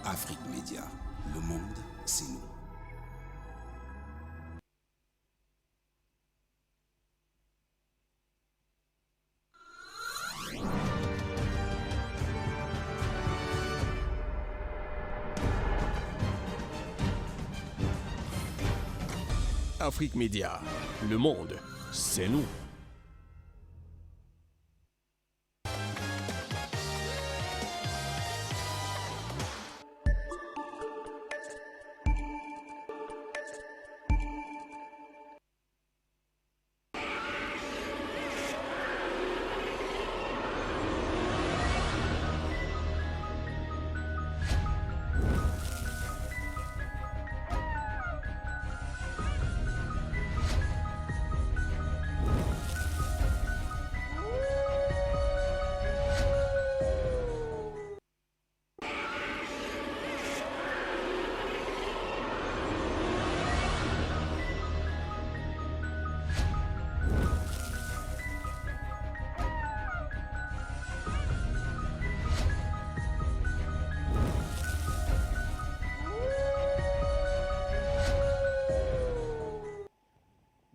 Afrique Média, le monde, c'est nous. Afrique Média, le monde, c'est nous.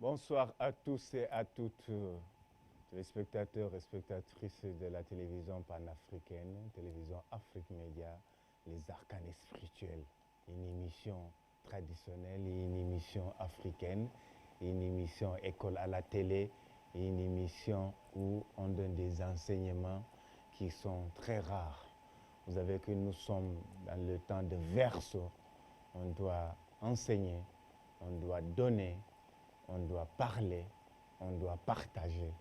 Bonsoir à tous et à toutes, téléspectateurs et spectatrices de la télévision panafricaine, télévision Afrique Média, les arcanes spirituels, une émission traditionnelle et une émission africaine, une émission école à la télé, une émission où on donne des enseignements qui sont très rares. Vous savez que nous sommes dans le temps de verso, on doit enseigner, on doit donner, on doit parler, on doit partager.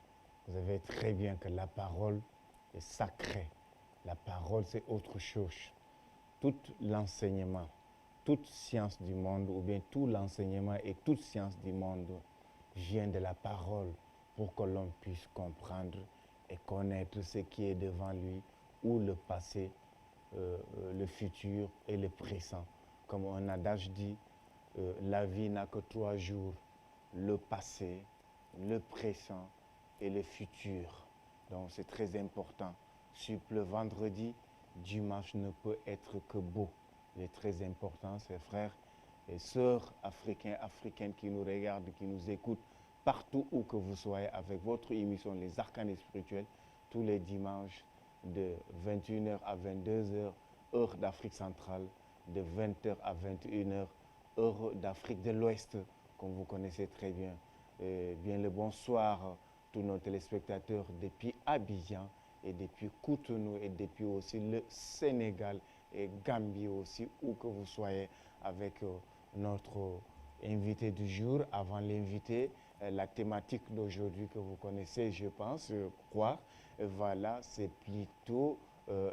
Vous savez très bien que la parole est sacrée. La parole, c'est autre chose. Tout l'enseignement, toute science du monde, ou bien tout l'enseignement et toute science du monde vient de la parole pour que l'on puisse comprendre et connaître ce qui est devant lui, ou le passé, le futur et le présent. Comme un adage dit, la vie n'a que 3 jours. Le passé, le présent et le futur. Donc c'est très important. Sur le vendredi, dimanche ne peut être que beau. Il est très important, ces frères et sœurs africains, africaines qui nous regardent, qui nous écoutent, partout où que vous soyez, avec votre émission Les Arcanes Spirituels, tous les dimanches de 21h à 22h, heure d'Afrique centrale, de 20h à 21h, heure d'Afrique de l'Ouest, comme vous connaissez très bien. Bien le bonsoir tous nos téléspectateurs depuis Abidjan et depuis Cotonou et depuis aussi le Sénégal et Gambie aussi, où que vous soyez, avec notre invité du jour. Avant l'invité, la thématique d'aujourd'hui que vous connaissez, je pense, je crois, voilà, c'est plutôt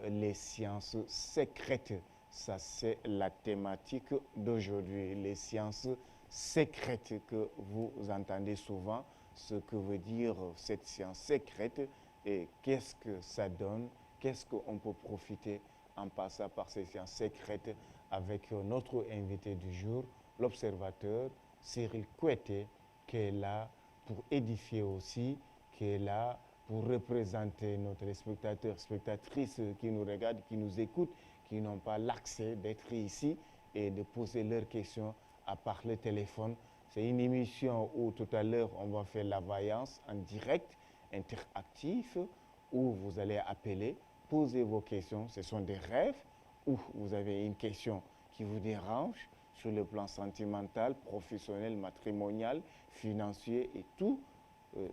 les sciences secrètes. Ça, c'est la thématique d'aujourd'hui, les sciences secrète que vous entendez souvent, ce que veut dire cette science secrète et qu'est-ce que ça donne, qu'est-ce qu'on peut profiter en passant par ces sciences secrètes avec notre invité du jour, l'observateur Cyril Koueté, qui est là pour édifier aussi, qui est là pour représenter nos téléspectateurs, spectatrices qui nous regardent, qui nous écoutent, qui n'ont pas l'accès d'être ici et de poser leurs questions à part le téléphone. C'est une émission où tout à l'heure on va faire la vaillance en direct, interactif, où vous allez appeler, poser vos questions. Ce sont des rêves, où vous avez une question qui vous dérange sur le plan sentimental, professionnel, matrimonial, financier et tout.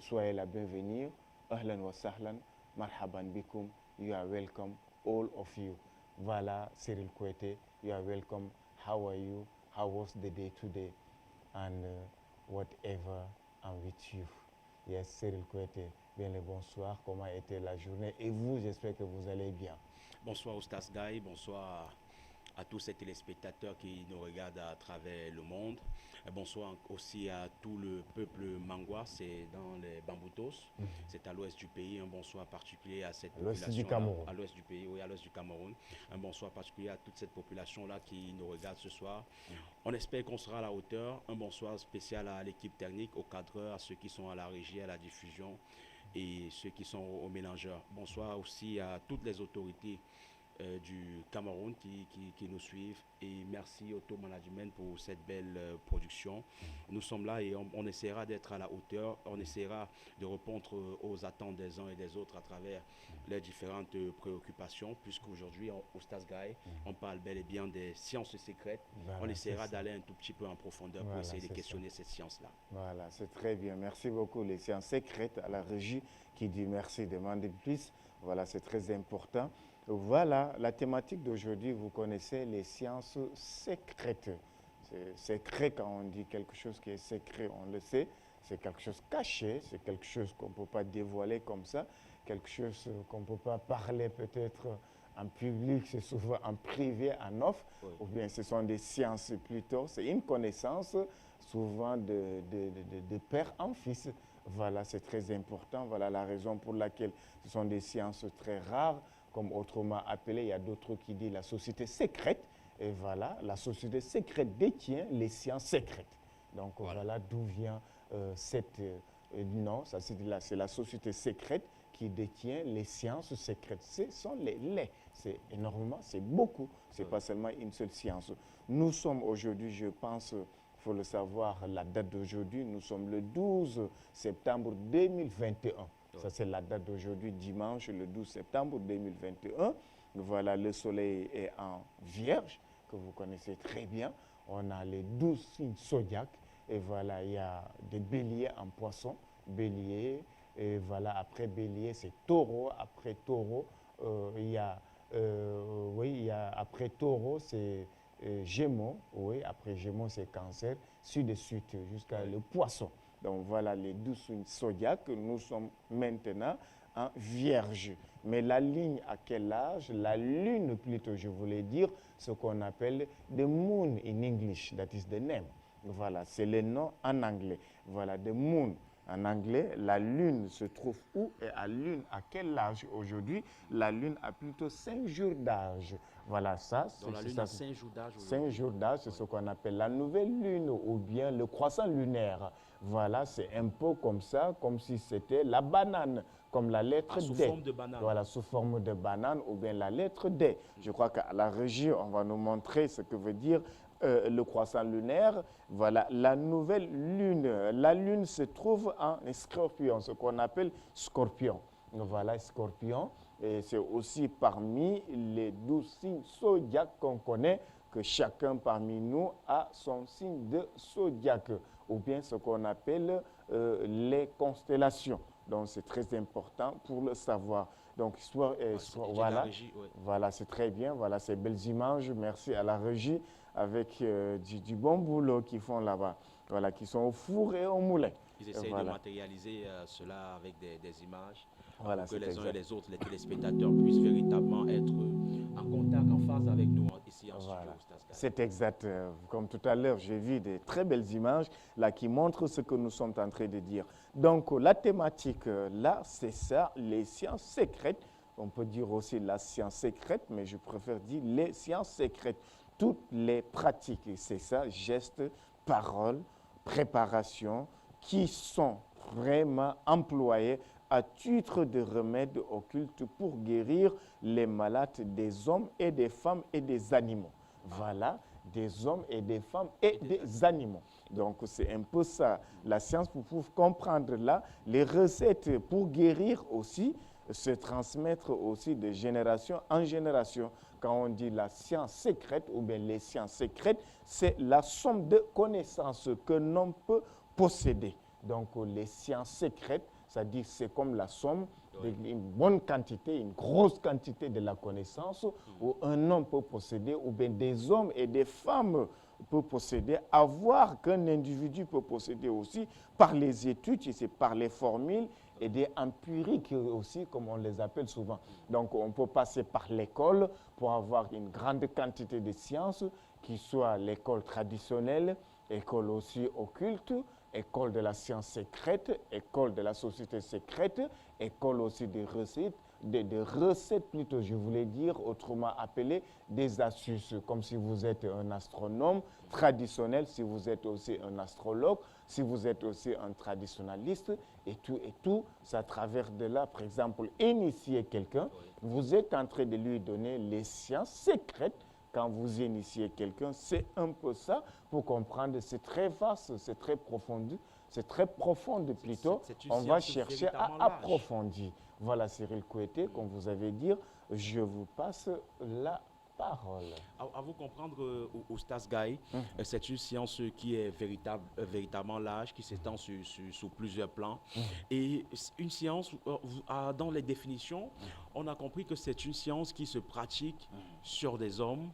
Soyez la bienvenue. Ahlan wa sahlan, marhaban bikum, you are welcome, all of you. Voilà, Cyril Koueté, you are welcome. How are you? How was the day today? And whatever, I'm with you. Yes, Cyril Koueté, bien le bonsoir. Comment était la journée? Et vous, j'espère que vous allez bien. Bonsoir Oustas Gaï, bonsoir à tous ces téléspectateurs qui nous regardent à travers le monde. Bonsoir aussi à tout le peuple mangwa, c'est dans les Bamboutos, c'est à l'ouest du pays. Un bonsoir particulier à cette population. À l'ouest du Cameroun. À l'ouest du pays, oui, à l'ouest du Cameroun. Un bonsoir particulier à toute cette population-là qui nous regarde ce soir. On espère qu'on sera à la hauteur. Un bonsoir spécial à l'équipe technique, aux cadreurs, à ceux qui sont à la régie, à la diffusion et ceux qui sont aux mélangeurs. Bonsoir aussi à toutes les autorités du Cameroun qui nous suivent. Et merci Auto Management pour cette belle production. Nous sommes là et on essaiera d'être à la hauteur. On essaiera de répondre aux attentes des uns et des autres à travers les différentes préoccupations, puisqu'aujourd'hui, au Stasguy, on parle bel et bien des sciences secrètes. Voilà, on essaiera d'aller un tout petit peu en profondeur pour essayer de questionner ces sciences-là. Voilà, c'est très bien. Merci beaucoup, les sciences secrètes, à la régie qui dit merci, demande plus. Voilà, c'est très important. Voilà, la thématique d'aujourd'hui, vous connaissez les sciences secrètes. C'est secret quand on dit quelque chose qui est secret, on le sait. C'est quelque chose caché, c'est quelque chose qu'on ne peut pas dévoiler comme ça, quelque chose qu'on ne peut pas parler peut-être en public, c'est souvent en privé, en off, ou bien ce sont des sciences plutôt, c'est une connaissance souvent de père en fils. Voilà, c'est très important, voilà la raison pour laquelle ce sont des sciences très rares, comme autrement appelé, il y a d'autres qui disent la société secrète, et voilà, la société secrète détient les sciences secrètes. Donc voilà d'où vient cette nom, c'est la société secrète qui détient les sciences secrètes. Ce sont les. C'est énormément, c'est beaucoup, c'est pas seulement une seule science. Nous sommes aujourd'hui, je pense, il faut le savoir, la date d'aujourd'hui, nous sommes le 12 septembre 2021. Ça, c'est la date d'aujourd'hui, dimanche, le 12 septembre 2021. Voilà, le soleil est en vierge, que vous connaissez très bien. On a les 12 signes zodiaques. Et voilà, il y a des béliers en poisson, bélier. Et voilà, après bélier, c'est taureau. Après taureau, après taureau, c'est gémeaux. Oui, après gémeaux, c'est cancer. Suite de suite, jusqu'à le poisson. Donc voilà les 12 signes zodiaques. Nous sommes maintenant en vierge. Mais la ligne à quel âge? La lune plutôt, je voulais dire, ce qu'on appelle the moon in English, that is the name. Voilà, c'est le nom en anglais. Voilà, the moon. En anglais, la lune se trouve où et à lune à quel âge aujourd'hui? La lune a plutôt 5 jours d'âge. Voilà, ça. Donc la lune a 5 jours d'âge. 5 jours d'âge, c'est ce qu'on appelle la nouvelle lune ou bien le croissant lunaire. Voilà, c'est un peu comme ça, comme si c'était la banane, comme la lettre D. Sous forme de banane. Voilà, sous forme de banane ou bien la lettre D. Je crois qu'à la régie, on va nous montrer ce que veut dire le croissant lunaire. Voilà, la nouvelle lune. La lune se trouve en scorpion, ce qu'on appelle scorpion. Voilà, scorpion. Et c'est aussi parmi les 12 signes zodiaques qu'on connaît que chacun parmi nous a son signe de zodiaque, ou bien ce qu'on appelle les constellations. Donc c'est très important pour le savoir. Donc voilà, voilà, c'est très bien. Voilà ces belles images. Merci à la régie avec du bon boulot qu'ils font là-bas. Voilà, qui sont au four et au moulin. Ils essayent de matérialiser cela avec des images. Voilà, pour que les uns et les autres, les téléspectateurs, puissent véritablement être en contact, en phase avec nous ici en studio. C'est exact. Comme tout à l'heure, j'ai vu des très belles images là qui montrent ce que nous sommes en train de dire. Donc la thématique là, c'est ça, les sciences secrètes. On peut dire aussi la science secrète, mais je préfère dire les sciences secrètes. Toutes les pratiques, c'est ça, gestes, paroles, préparation, qui sont vraiment employées à titre de remède occulte pour guérir les malades des hommes et des femmes et des animaux. Voilà, des hommes et des femmes et des animaux. Donc c'est un peu ça, la science pour comprendre là, les recettes pour guérir aussi, se transmettre aussi de génération en génération. Quand on dit la science secrète ou bien les sciences secrètes, c'est la somme de connaissances que l'on peut posséder. Donc les sciences secrètes, c'est-à-dire c'est comme la somme d'une bonne quantité, une grosse quantité de la connaissance où un homme peut posséder, ou bien des hommes et des femmes peuvent posséder, avoir qu'un individu peut posséder aussi par les études, et c'est par les formules et des empiriques aussi, comme on les appelle souvent. Donc on peut passer par l'école pour avoir une grande quantité de sciences, qui soit l'école traditionnelle, école aussi occulte, école de la science secrète, école de la société secrète, école aussi des recettes plutôt, je voulais dire, autrement appelées des astuces, comme si vous êtes un astronome traditionnel, si vous êtes aussi un astrologue, si vous êtes aussi un traditionnaliste, et tout, c'est à travers de là, par exemple, initier quelqu'un, vous êtes en train de lui donner les sciences secrètes. Quand vous initiez quelqu'un, c'est un peu ça, pour comprendre, c'est très vaste, c'est très profond, plutôt. On va chercher à approfondir. Voilà, Cyril Kouété, comme vous avez dit, je vous passe la parole. À vous comprendre, Oustaz Gaye, c'est une science qui est véritablement large, qui s'étend sur plusieurs plans. Et une science, dans les définitions, on a compris que c'est une science qui se pratique sur des hommes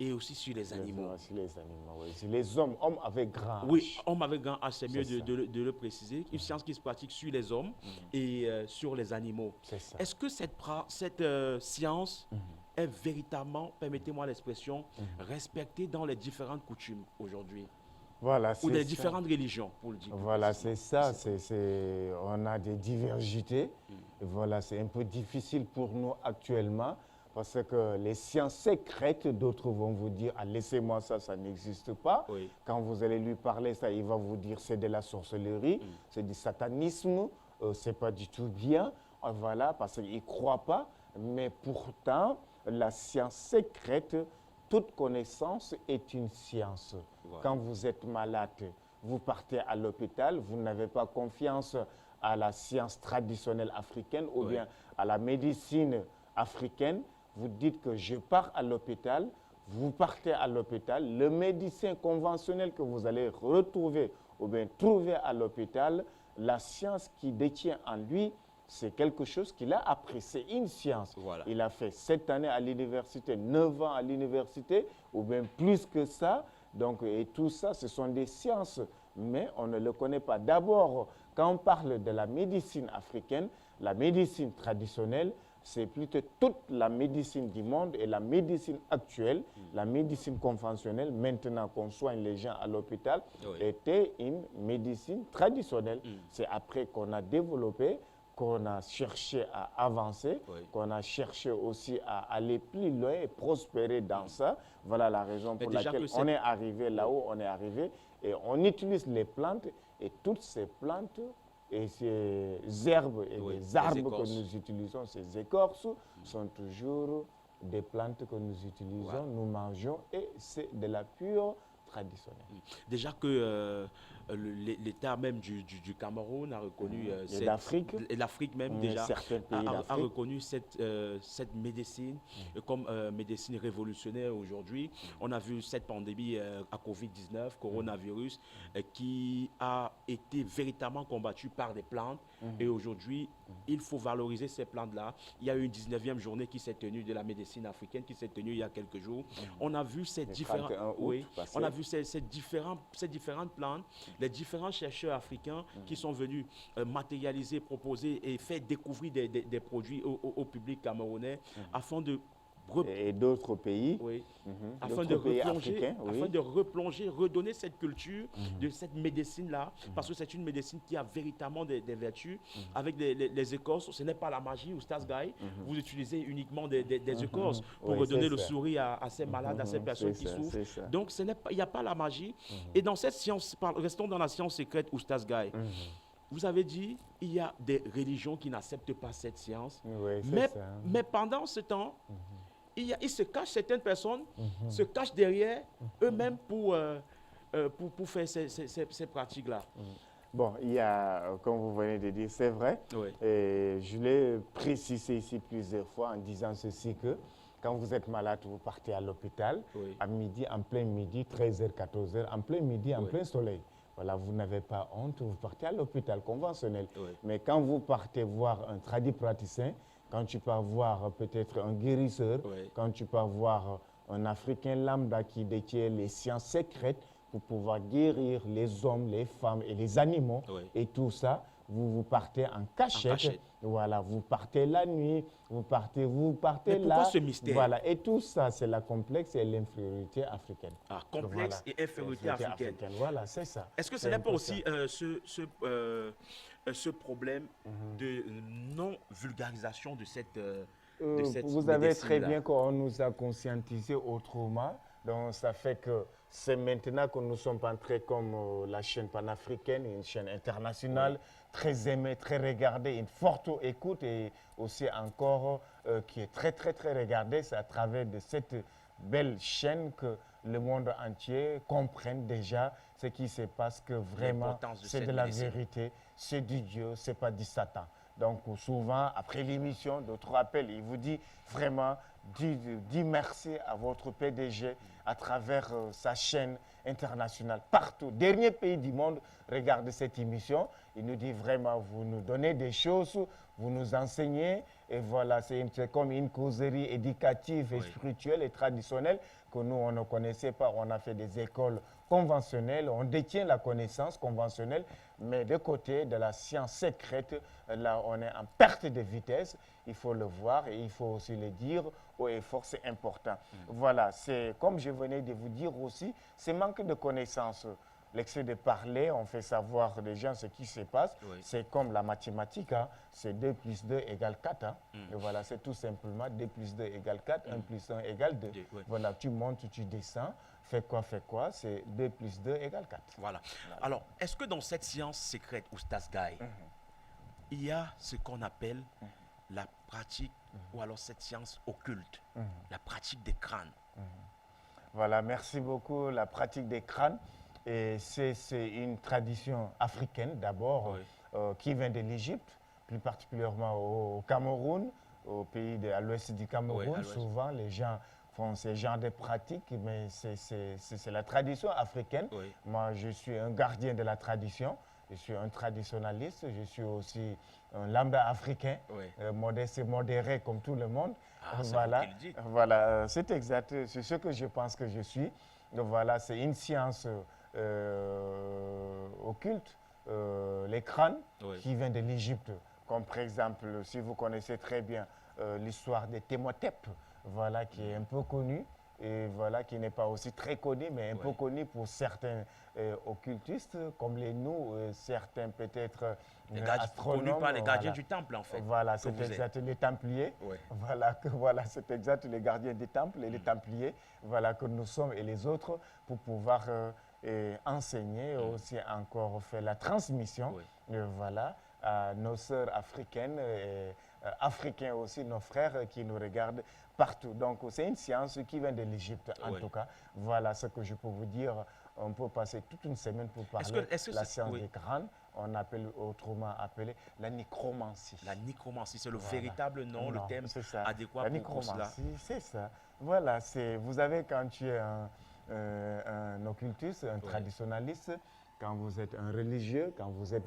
et aussi sur les animaux. Sur les animaux, oui. Sur les hommes avec grand H. Oui, hommes avec grand H, c'est mieux de le préciser. Une science qui se pratique sur les hommes et sur les animaux. Est-ce que cette science est véritablement, permettez-moi l'expression, respectée dans les différentes coutumes aujourd'hui? Voilà, ou des différentes religions, pour le dire. Voilà, c'est ça. On a des diversités. Voilà, c'est un peu difficile pour nous actuellement parce que les sciences secrètes, d'autres vont vous dire ah, laissez-moi ça, ça n'existe pas. Oui. Quand vous allez lui parler, ça, il va vous dire c'est de la sorcellerie, c'est du satanisme, c'est pas du tout bien. Voilà, parce qu'il ne croit pas. Mais pourtant, la science secrète, toute connaissance est une science. Voilà. Quand vous êtes malade, vous partez à l'hôpital, vous n'avez pas confiance à la science traditionnelle africaine ou bien à la médecine africaine. Vous dites que je pars à l'hôpital, vous partez à l'hôpital, le médecin conventionnel que vous allez retrouver ou bien trouver à l'hôpital, la science qui détient en lui, c'est quelque chose qu'il a appris, c'est une science. Voilà. Il a fait 7 années à l'université, 9 ans à l'université, ou bien plus que ça. Donc, et tout ça, ce sont des sciences, mais on ne le connaît pas. D'abord, quand on parle de la médecine africaine, la médecine traditionnelle, c'est plutôt toute la médecine du monde et la médecine actuelle, la médecine conventionnelle, maintenant qu'on soigne les gens à l'hôpital, était une médecine traditionnelle. C'est après qu'on a développé, qu'on a cherché à avancer, qu'on a cherché aussi à aller plus loin et prospérer dans ça. Voilà la raison pour laquelle on est arrivé là où on est arrivé. Et on utilise les plantes et toutes ces plantes et ces herbes et les arbres que nous utilisons, ces écorces, sont toujours des plantes que nous utilisons, nous mangeons et c'est de la pure traditionnelle. Déjà que l'État même du Cameroun a reconnu, et l'Afrique même déjà a reconnu cette médecine comme médecine révolutionnaire aujourd'hui. On a vu cette pandémie à Covid-19, coronavirus, qui a été véritablement combattue par des plantes. Et aujourd'hui, il faut valoriser ces plantes-là. Il y a eu une 19e journée qui s'est tenue de la médecine africaine, qui s'est tenue il y a quelques jours. On a vu ces différentes plantes, les différents chercheurs africains qui sont venus matérialiser, proposer et faire découvrir des produits au public camerounais afin de et d'autres pays, afin de replonger, redonner cette culture de cette médecine-là, parce que c'est une médecine qui a véritablement des vertus. Avec les écorces, ce n'est pas la magie, Oustaz Gaye, vous utilisez uniquement des écorces pour redonner le sourire à ces malades, à ces personnes qui souffrent. Donc, il n'y a pas la magie. Et dans cette science, restons dans la science secrète, Oustaz Gaye. Vous avez dit, il y a des religions qui n'acceptent pas cette science. Mais pendant ce temps, il se cache, certaines personnes se cachent derrière eux-mêmes pour faire ces pratiques-là. Bon, il y a, comme vous venez de dire, c'est vrai. Et je l'ai précisé ici plusieurs fois en disant ceci que quand vous êtes malade, vous partez à l'hôpital à midi, en plein midi, 13h, 14h, en plein midi, en plein soleil. Voilà, vous n'avez pas honte, vous partez à l'hôpital conventionnel. Mais quand vous partez voir un tradipraticien, quand tu peux voir peut-être un guérisseur, quand tu peux voir un Africain lambda qui détient les sciences secrètes pour pouvoir guérir les hommes, les femmes et les animaux et tout ça, vous partez en cachette. Voilà, vous partez la nuit, vous partez Mais là. pourquoi ce mystère? Voilà, et tout ça, c'est la complexe et l'infériorité africaine. Ah, complexe et infériorité africaine. Voilà, c'est ça. Est-ce que ce n'est pas aussi ce problème de non-vulgarisation de cette vous avez très médecine-là? bien qu'on nous a conscientisé autrement. Donc, ça fait que c'est maintenant que nous sommes entrés comme la chaîne panafricaine, une chaîne internationale, très aimée, très regardée, une forte écoute et aussi encore qui est très, très, très regardée. C'est à travers de cette belle chaîne que le monde entier comprenne déjà ce qui se passe, que vraiment c'est de la vérité, c'est du Dieu, c'est pas du Satan. Donc souvent, après l'émission, d'autres appellent, il vous dit vraiment, dit merci à votre PDG à travers sa chaîne internationale. Partout, dernier pays du monde, regardez cette émission. Il nous dit vraiment, vous nous donnez des choses, vous nous enseignez. Et voilà, c'est comme une causerie éducative et spirituelle et traditionnelle que nous, on ne connaissait pas. On a fait des écoles conventionnelles, on détient la connaissance conventionnelle, mais de côté de la science secrète, là, on est en perte de vitesse. Il faut le voir et il faut aussi le dire haut et fort, c'est important. Voilà, c'est comme je venais de vous dire aussi, c'est manque de connaissances. L'excès de parler, on fait savoir aux gens ce qui se passe. C'est comme la mathématique, hein. C'est 2 plus 2 égale 4. Hein. Et voilà, c'est tout simplement 2 plus 2 égale 4, 1 plus 1 égale 2. Voilà, tu montes, tu descends, fais quoi, c'est 2 plus 2 égale 4. Voilà. Alors, est-ce que dans cette science secrète, Oustaz Gaye, il y a ce qu'on appelle la pratique, ou alors cette science occulte, la pratique des crânes? Voilà, merci beaucoup. La pratique des crânes, c'est une tradition africaine d'abord, qui vient de l'Égypte, plus particulièrement au Cameroun, au pays à l'ouest du Cameroun. Souvent, les gens font ce genre de pratiques, mais c'est la tradition africaine. Moi, je suis un gardien de la tradition. Je suis un traditionnaliste, je suis aussi un lambda africain, modeste et modéré comme tout le monde. Voilà, c'est exact, c'est ce que je pense que je suis. Donc voilà, c'est une science occulte, les crânes, qui vient de l'Égypte. Comme par exemple, si vous connaissez très bien l'histoire des Témotep, voilà, qui est un peu connue. Et voilà, qui n'est pas aussi très connu, mais un peu connu pour certains occultistes, comme nous, certains peut-être astronomes. Connus par les gardiens du temple, en fait. Voilà, c'est exact, les Templiers. Voilà, c'est exact, les gardiens du temple et les Templiers, voilà, que nous sommes et les autres, pour pouvoir enseigner, aussi encore faire la transmission, voilà, à nos sœurs africaines, et africains aussi, nos frères qui nous regardent partout. Donc, c'est une science qui vient de l'Égypte, en tout cas. Voilà ce que je peux vous dire. On peut passer toute une semaine pour parler de la science des crânes. On appelle autrement appelé la nécromancie. La nécromancie, c'est le véritable nom, le thème adéquat pour cela. La nécromancie, c'est ça. Voilà, vous avez quand tu es un occultiste, un traditionnaliste, quand vous êtes un religieux, quand vous êtes,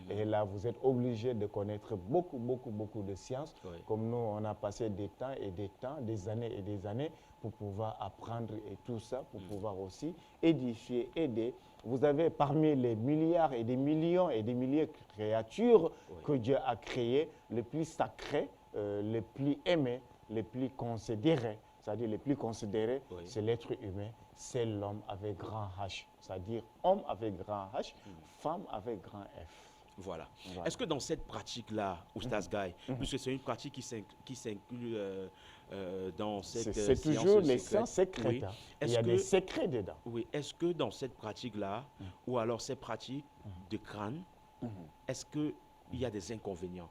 et là vous êtes obligé de connaître beaucoup de sciences. Comme nous, on a passé des temps et des temps, des années et des années pour pouvoir apprendre et tout ça, pour pouvoir aussi édifier, aider. Vous avez parmi les milliards et des millions et des milliers de créatures que Dieu a créées, le plus sacré, le plus aimé, le plus considéré, c'est-à-dire le plus considéré, c'est l'être humain, c'est l'homme avec grand H, c'est-à-dire homme avec grand H, femme avec grand F. Voilà. Est-ce que dans cette pratique-là, Oustaz Gaye, puisque c'est une pratique qui s'inclut dans cette science c'est toujours les sciences secrètes. Il y a des secrets dedans. Oui. Est-ce que dans cette pratique-là, ou alors ces pratiques de crâne, est-ce qu'il y a des inconvénients?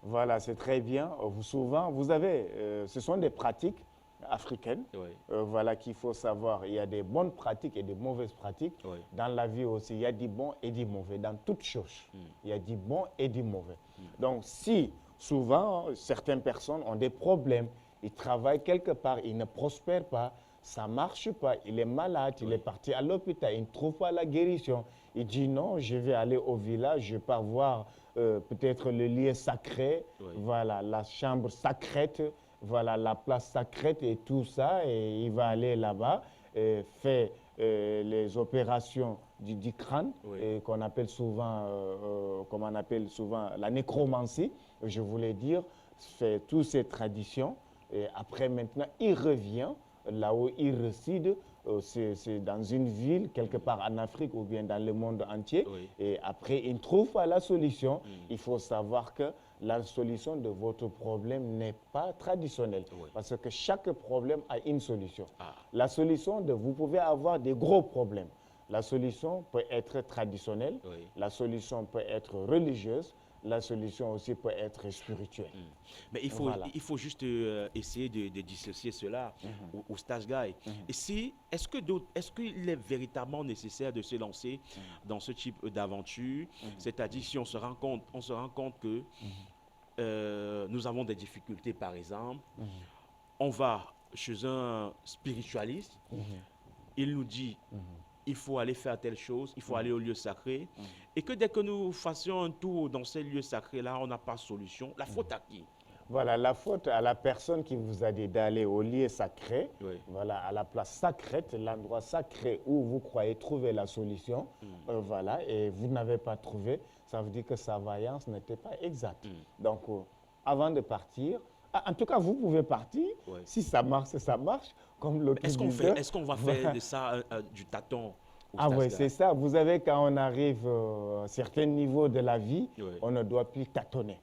Voilà, c'est très bien. Souvent, vous avez, ce sont des pratiques africaines, voilà, qu'il faut savoir. Il y a des bonnes pratiques et des mauvaises pratiques. Dans la vie aussi, il y a du bon et du mauvais. Dans toutes choses, il y a du bon et du mauvais. Donc, si souvent, certaines personnes ont des problèmes, ils travaillent quelque part, ils ne prospèrent pas, ça ne marche pas, il est malade, il est parti à l'hôpital, il ne trouve pas la guérison. Il dit non, je vais aller au village, je vais voir peut-être le lieu sacré, voilà, la chambre sacrée, voilà, la place sacrée et tout ça, et il va aller là-bas, faire les opérations du crâne, Oui. et qu'on appelle souvent, comme on appelle souvent la nécromancie, je voulais dire, fait toutes ces traditions. Et après, maintenant, il revient là où il réside, c'est dans une ville, quelque part en Afrique ou bien dans le monde entier. Oui. Et après, il trouve pas la solution. Il faut savoir que la solution de votre problème n'est pas traditionnelle. Oui. Parce que chaque problème a une solution. Ah. La solution vous pouvez avoir des gros problèmes. La solution peut être traditionnelle, Oui. la solution peut être religieuse, la solution aussi peut être spirituelle. Mais Voilà. il faut juste essayer de dissocier cela au stage guy. Et si, est-ce qu'il est véritablement nécessaire de se lancer dans ce type d'aventure? C'est-à-dire si on se rend compte que nous avons des difficultés, par exemple, on va chez un spiritualiste, il nous dit il faut aller faire telle chose, il faut aller au lieu sacré, et que dès que nous fassions un tour dans ces lieux sacrés-là, on n'a pas de solution. La faute à qui? Voilà, la faute à la personne qui vous a dit d'aller au lieu sacré, Oui. voilà, à la place sacrée, l'endroit sacré où vous croyez trouver la solution, voilà, et vous n'avez pas trouvé, ça veut dire que sa vaillance n'était pas exacte. Donc, avant de partir, en tout cas, vous pouvez partir, Oui. si ça marche, ça marche, comme l'autre disait. Est-ce qu'on va faire de ça du tâton au Ah stage oui, guy? c'est ça. Vous savez, quand on arrive à certains niveaux de la vie, Oui. on ne doit plus tâtonner.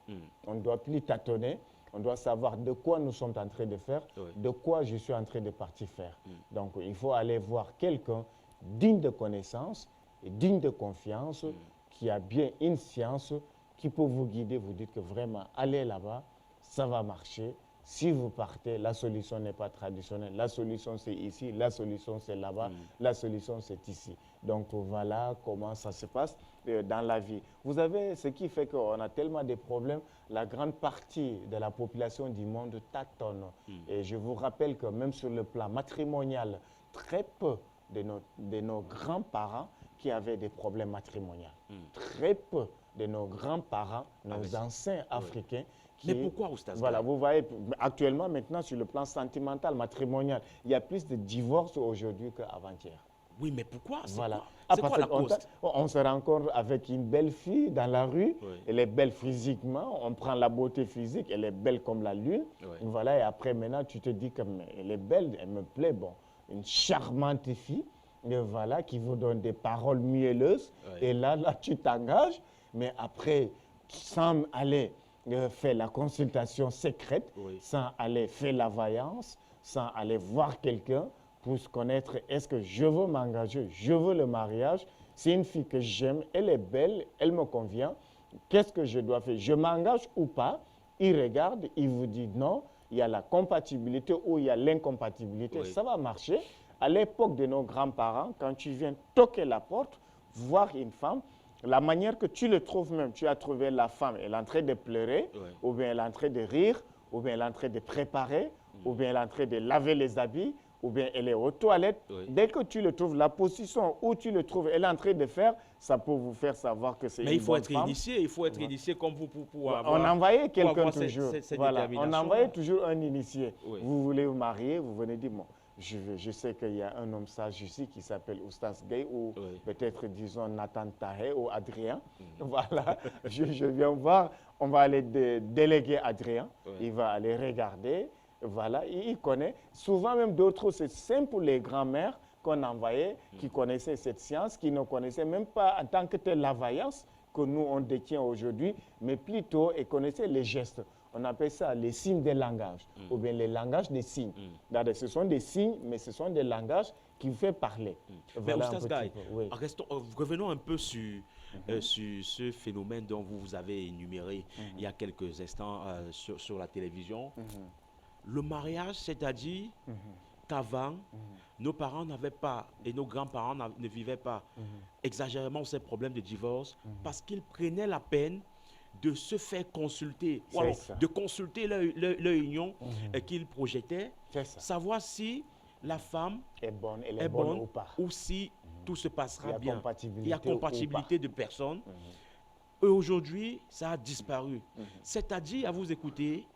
On ne doit plus tâtonner. On doit savoir de quoi nous sommes en train de faire, Oui. de quoi je suis en train de partir faire. Donc, il faut aller voir quelqu'un digne de connaissance et digne de confiance, qui a bien une science, qui peut vous guider, vous dites que vraiment, allez là-bas, ça va marcher. Si vous partez, la solution n'est pas traditionnelle. La solution, c'est ici. La solution, c'est là-bas. La solution, c'est ici. Donc, voilà comment ça se passe dans la vie. Vous avez ce qui fait qu'on a tellement de problèmes. La grande partie de la population du monde tâtonne. Et je vous rappelle que même sur le plan matrimonial, très peu de nos grands-parents qui avaient des problèmes matrimoniaux. Très peu de nos grands-parents, nos anciens africains, Mais pourquoi au stade? Voilà, vous voyez, actuellement, maintenant, sur le plan sentimental, matrimonial, il y a plus de divorces aujourd'hui qu'avant-hier. Oui, mais pourquoi? C'est Voilà. quoi, c'est quoi la cause? On se rencontre avec une belle fille dans la rue, Oui. elle est belle physiquement, on prend la beauté physique, elle est belle comme la lune. Oui. Voilà, et après, maintenant, tu te dis qu'elle est belle, elle me plaît, bon, une charmante fille, et voilà, qui vous donne des paroles mielleuses. Oui. Et là, tu t'engages, mais après, sans aller faire la consultation secrète, Oui. sans aller faire la vaillance, sans aller voir quelqu'un pour se connaître, est-ce que je veux m'engager, je veux le mariage, c'est une fille que j'aime, elle est belle, elle me convient, qu'est-ce que je dois faire? Je m'engage ou pas? Il regarde, il vous dit non, il y a la compatibilité ou il y a l'incompatibilité, Oui. ça va marcher. À l'époque de nos grands-parents, quand tu viens toquer la porte, voir une femme, la manière que tu le trouves même, tu as trouvé la femme, elle est en train de pleurer, Oui. ou bien elle est en train de rire, ou bien elle est en train de préparer, ou bien elle est en train de laver les habits, ou bien elle est aux toilettes. Oui. Dès que tu le trouves, la position où tu le trouves, elle est en train de faire, ça peut vous faire savoir que c'est une Mais il faut bonne être femme. initié, il faut être initié comme vous pour avoir... On envoyait quelqu'un avoir cette- toujours. cette Voilà. On détermination-là. envoyait toujours un initié. Oui. Vous voulez vous marier, vous venez dire, bon, je sais qu'il y a un homme sage ici qui s'appelle Oustas Gay ou Oui. peut-être, disons, Nathan Tahé ou Adrien. Voilà, je viens voir, on va aller déléguer Adrien. Oui. Il va aller regarder. Voilà, il connaît. Souvent même d'autres, c'est simple pour les grands-mères qu'on envoyait, qui connaissaient cette science, qui ne connaissaient même pas en tant que telle la vaillance que nous, on détient aujourd'hui, mais plutôt, et connaissaient les gestes. On appelle ça les signes des langages, ou bien les langages des signes. C'est-à-dire, ce sont des signes, mais ce sont des langages qui vous font parler. Mais Voilà un Oustas petit Guy, peu, oui. revenons un peu sur ce phénomène dont vous avez énuméré il y a quelques instants sur la télévision. Le mariage, c'est-à-dire qu'avant, nos parents n'avaient pas, et nos grands-parents ne vivaient pas exagérément ces problèmes de divorce parce qu'ils prenaient la peine de se faire consulter, ou C'est alors ça. de consulter leur union qu'ils projetaient, C'est ça. savoir si la femme Est bonne, elle est bonne ou pas. ou si tout se passera Il y a bien. compatibilité Il y a ou pas. compatibilité de personnes. Et aujourd'hui, ça a disparu. C'est-à-dire, à vous écouter,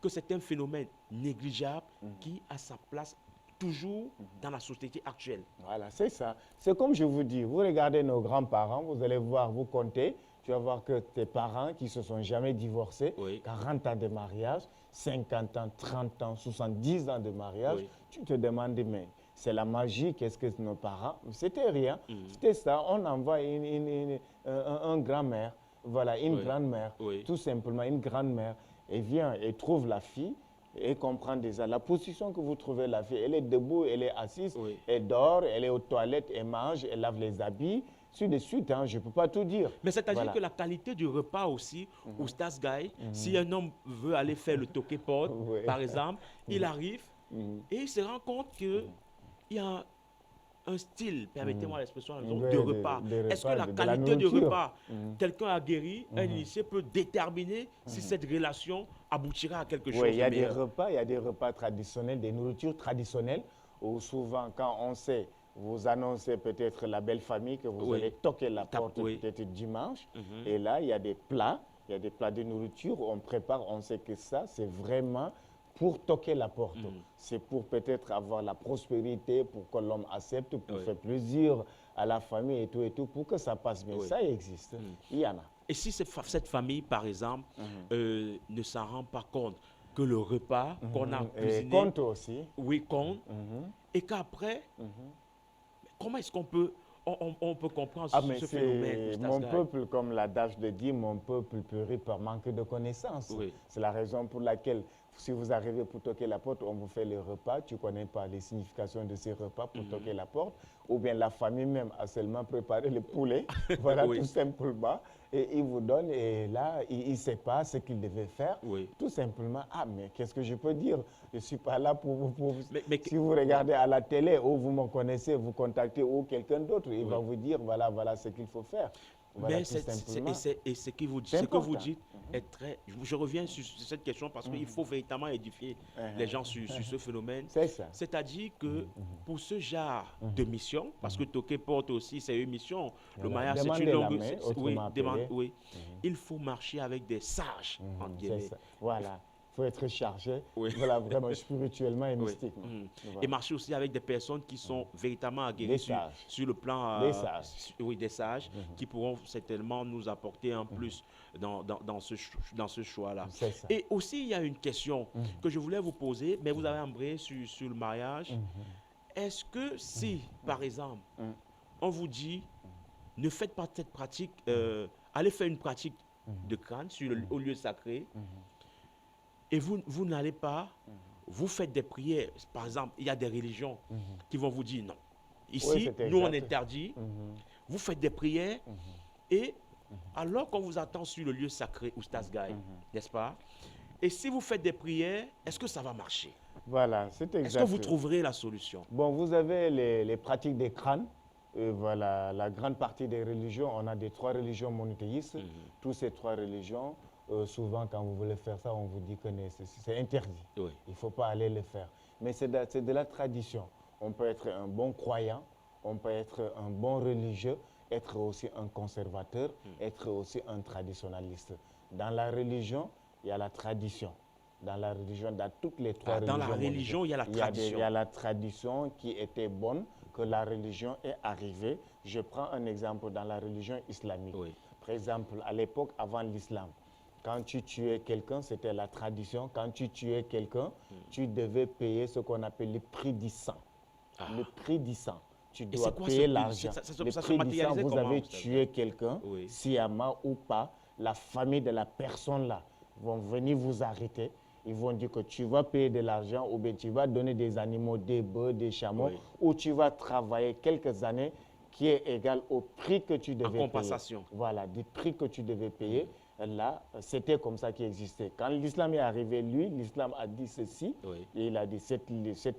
que c'est un phénomène négligeable qui a sa place toujours dans la société actuelle. Voilà, c'est ça. C'est comme je vous dis, vous regardez nos grands-parents, vous allez voir, vous comptez, tu vas voir que tes parents qui se sont jamais divorcés, Oui. 40 ans de mariage, 50 ans, 30 ans, 70 ans de mariage, Oui. tu te demandes, mais c'est la magie, qu'est-ce que nos parents, c'était rien. C'était ça, on envoie un grand-mère, voilà, une Oui. grand-mère, Oui. tout simplement une grand-mère, et vient et trouve la fille, et comprend déjà la position que vous trouvez la fille. Elle est debout, elle est assise, Oui. elle dort, elle est aux toilettes, elle mange, elle lave les habits. Suite de suite, hein, je ne peux pas tout dire. Mais c'est-à-dire Voilà. que la qualité du repas aussi, au Stas Guy, si un homme veut aller faire le toqué pot, Oui. par exemple, il arrive et il se rend compte qu'il y a un style, permettez-moi l'expression, Oui, de repas. de Est-ce que repas, la de la qualité du nourriture. repas, quelqu'un aguerri, un initié peut déterminer si cette relation aboutira à quelque chose Oui, il y a de des meilleur? repas, il y a des repas traditionnels, des nourritures traditionnelles, où souvent, quand on sait, vous annoncez peut-être la belle famille que vous Oui. allez toquer la porte Oui. peut-être dimanche. Et là, il y a des plats, de nourriture où on prépare, on sait que ça, c'est vraiment pour toquer la porte. C'est pour peut-être avoir la prospérité, pour que l'homme accepte, pour Oui. faire plaisir à la famille et tout, pour que ça passe bien. Oui. Ça existe. Il y en a. Et si cette famille, par exemple, ne s'en rend pas compte que le repas qu'on a Et cuisiné, compte aussi. oui, compte, et qu'après, comment est-ce qu'on peut, on peut comprendre Ah, mais ce c'est phénomène, Oustaz mon Guy? peuple, comme l'adage le dit, mon peuple périt par manque de connaissances. Oui. C'est la raison pour laquelle, si vous arrivez pour toquer la porte, on vous fait le repas, tu ne connais pas les significations de ces repas pour toquer la porte, ou bien la famille même a seulement préparé le poulet, voilà, Oui. tout simplement, et il vous donne, et là, il ne sait pas ce qu'il devait faire, Oui. tout simplement. Ah, mais qu'est-ce que je peux dire? Je ne suis pas là pour vous. Mais si vous regardez à la télé, ou vous me connaissez, vous contactez ou quelqu'un d'autre, il va vous dire, voilà ce qu'il faut faire. Voilà, Mais tout simplement. ce que vous C'est dites important. est très... Je reviens sur cette question parce qu'il faut véritablement édifier les gens sur ce phénomène. C'est ça. C'est-à-dire que pour ce genre de mission, parce que toquer porte aussi, c'est une mission. Le Voilà. mariage, c'est Demander une la longue... main, oui, autrement appelé. oui. Il faut marcher avec des sages, entre C'est guillemets. ça. Voilà. Il faut être chargé, Oui. voilà, vraiment spirituellement et Oui. mystiquement. Voilà. Et marcher aussi avec des personnes qui sont véritablement aguerries Des sages. sur le plan... Des sages. Oui, des sages, qui pourront certainement nous apporter un plus dans ce choix-là. C'est ça. Et aussi, il y a une question que je voulais vous poser, mais vous avez embrayé sur le mariage. Est-ce que si, par exemple, on vous dit, ne faites pas cette pratique, allez faire une pratique de crâne au lieu sacré, et vous n'allez pas, vous faites des prières. Par exemple, il y a des religions qui vont vous dire non. Ici, c'est nous, on exact. interdit. Vous faites des prières et alors qu'on vous attend sur le lieu sacré, Oustaz Guy, n'est-ce pas? Et si vous faites des prières, est-ce que ça va marcher? Voilà, c'est exact. Est-ce que vous trouverez la solution? Bon, vous avez les pratiques des crânes. Voilà, la grande partie des religions, on a des 3 religions monothéistes. Toutes ces 3 religions, souvent quand vous voulez faire ça, on vous dit que c'est interdit. Oui. Il ne faut pas aller le faire. Mais c'est de la tradition. On peut être un bon croyant, on peut être un bon religieux, être aussi un conservateur, être aussi un traditionnaliste. Dans la religion, il y a la tradition. Dans la religion, dans toutes les 3 religions. Dans la religion, il y a la tradition. Il y a la tradition qui était bonne, que la religion est arrivée. Je prends un exemple dans la religion islamique. Oui. Par exemple, à l'époque, avant l'islam, quand tu tuais quelqu'un, c'était la tradition. Quand tu tuais quelqu'un, tu devais payer ce qu'on appelle le prix du sang. Le prix du sang. Tu dois quoi payer ce- l'argent. ça se Le prix du sang, matérialisait vous comment, avez Oustaz? tué quelqu'un, Oui. sciemment ou pas, la famille de la personne-là vont venir vous arrêter. Ils vont dire que tu vas payer de l'argent ou bien tu vas donner des animaux, des bœufs, des chameaux, Oui. ou tu vas travailler quelques années qui est égal au prix que tu devais payer. compensation. Voilà, du prix que tu devais payer. Là, c'était comme ça qui existait. Quand l'islam est arrivé, lui, l'islam a dit ceci, Oui. et il a dit cette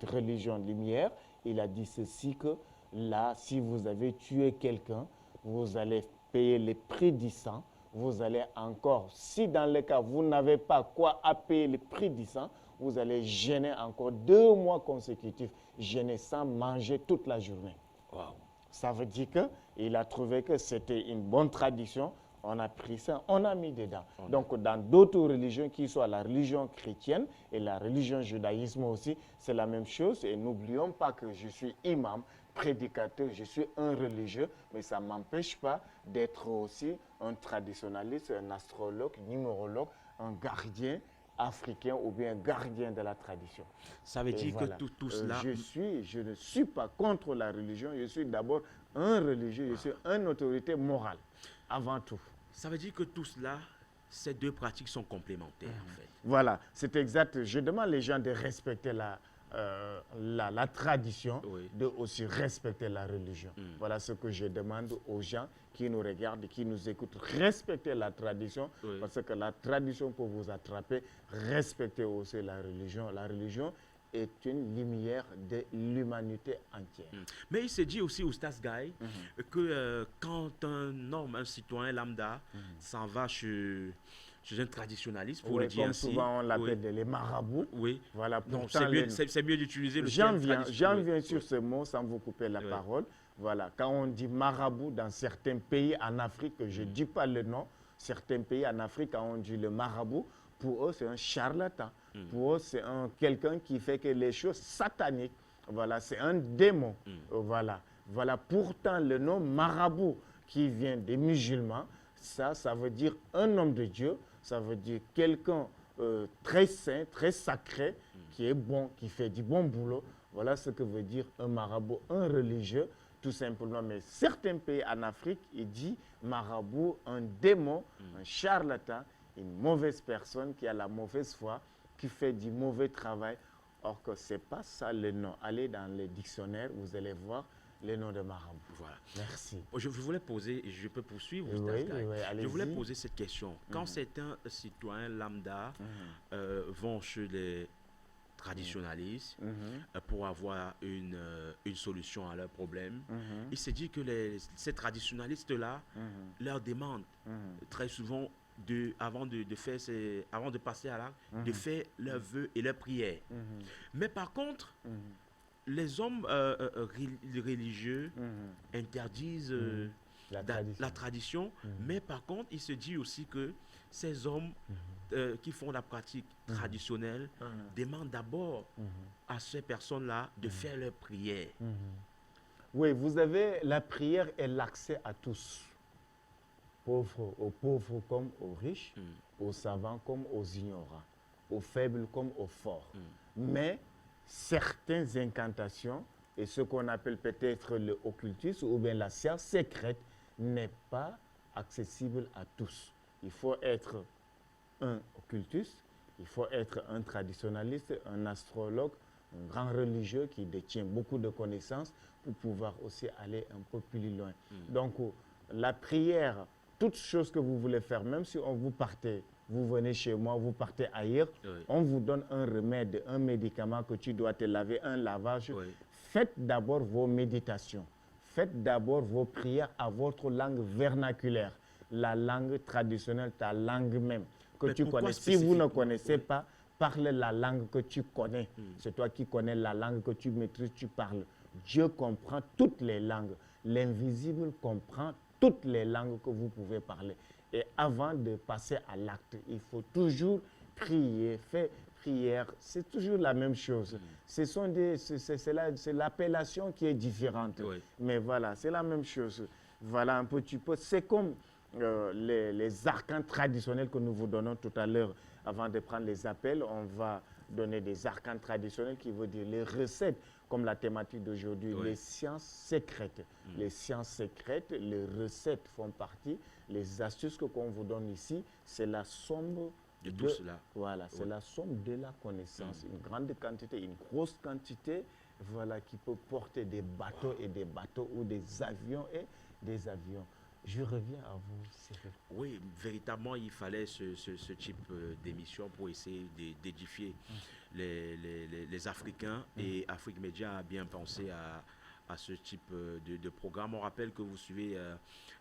religion lumière, il a dit ceci que là, si vous avez tué quelqu'un, vous allez payer le prix du sang, vous allez encore, si dans le cas vous n'avez pas quoi à payer le prix du sang, vous allez jeûner encore 2 mois consécutifs, jeûner sans manger toute la journée. Wow. Ça veut dire qu'il a trouvé que c'était une bonne tradition on a pris ça, on a mis dedans. Donc dans d'autres religions, qui soient la religion chrétienne et la religion judaïsme aussi, c'est la même chose. Et n'oublions pas que je suis imam, prédicateur, je suis un religieux, mais ça ne m'empêche pas d'être aussi un traditionnaliste, un astrologue, numérologue, un gardien africain ou bien gardien de la tradition. Ça veut dire voilà. que tout cela... Je ne suis pas contre la religion, je suis d'abord un religieux, je suis une autorité morale, avant tout. Ça veut dire que tout cela, ces deux pratiques sont complémentaires, en fait. Voilà, c'est exact. Je demande les gens de respecter la tradition, Oui. de aussi respecter la religion. Voilà ce que je demande aux gens qui nous regardent, qui nous écoutent. Respectez la tradition, Oui. parce que la tradition peut vous attraper. Respectez aussi la religion. La religion est une lumière de l'humanité entière. Mais il se dit aussi, Oustaz Gaye, que quand un homme, un citoyen lambda, s'en va chez un traditionnaliste, pour Oui, le dire comme ainsi. souvent on l'appelle les marabouts. Oui. Voilà, Non, pourtant, c'est mieux d'utiliser le J'en terme viens traditionnel. sur ce mot sans vous couper la Oui. parole. Voilà, quand on dit marabout dans certains pays en Afrique, je ne dis pas le nom, certains pays en Afrique, quand on dit le marabout, pour eux, c'est un charlatan. Pour eux, c'est quelqu'un qui fait que les choses sataniques. Voilà, c'est un démon. Voilà. Voilà, pourtant, le nom marabout qui vient des musulmans, ça veut dire un homme de Dieu, ça veut dire quelqu'un très saint, très sacré, qui est bon, qui fait du bon boulot. Voilà ce que veut dire un marabout, un religieux, tout simplement. Mais certains pays en Afrique, il dit marabout, un démon, un charlatan, une mauvaise personne qui a la mauvaise foi, qui fait du mauvais travail. Or que ce n'est pas ça le nom. Allez dans les dictionnaires, vous allez voir le nom de marabout. Voilà. Merci. Je voulais poser, et je peux poursuivre, Oui, Oustaz Gaye. oui, Je voulais allez-y. poser cette question. Quand certains citoyens lambda vont chez les traditionnalistes pour avoir une solution à leurs problèmes, il se dit que ces traditionalistes-là leur demandent très souvent avant de passer à l'acte, de faire leurs vœux et leurs prières. Mais par contre, les hommes religieux interdisent la tradition, mais par contre, il se dit aussi que ces hommes qui font la pratique traditionnelle demandent d'abord à ces personnes-là de faire leurs prières. Oui, vous avez la prière et l'accès à tous. Aux pauvres comme aux riches, aux savants comme aux ignorants, aux faibles comme aux forts. Mais certaines incantations et ce qu'on appelle peut-être le occultisme ou bien la science secrète n'est pas accessible à tous. Il faut être un occultiste, il faut être un traditionnaliste, un astrologue, un grand religieux qui détient beaucoup de connaissances pour pouvoir aussi aller un peu plus loin. Donc la prière, toute chose que vous voulez faire, même si vous venez chez moi, vous partez ailleurs, on vous donne un remède, un médicament que tu dois te laver, un lavage. Faites d'abord vos méditations. Faites d'abord vos prières à votre langue vernaculaire, la langue traditionnelle, ta langue même, que tu connais. Si vous ne connaissez pas, parle la langue que tu connais. C'est toi qui connais la langue que tu maîtrises, tu parles. Dieu comprend toutes les langues. L'invisible comprend toutes les langues que vous pouvez parler. Et avant de passer à l'acte, il faut toujours prier, faire prière. C'est toujours la même chose. C'est l'appellation qui est différente. Mais voilà, c'est la même chose. Voilà un petit peu. C'est comme les arcanes traditionnels que nous vous donnons tout à l'heure. Avant de prendre les appels, on va donner des arcanes traditionnels qui veut dire les recettes, comme la thématique d'aujourd'hui, les sciences secrètes. Les sciences secrètes, les recettes font partie. Les astuces qu'on vous donne ici, c'est la somme de tout cela. Voilà, c'est la somme de la connaissance. Une grande quantité, une grosse quantité, voilà, qui peut porter des bateaux et des bateaux ou des avions et des avions. Je reviens à vous, Cyril. Oui, véritablement, il fallait ce type d'émission pour essayer d'édifier les Africains. Et Afrique Média a bien pensé à ce type de programme. On rappelle que vous suivez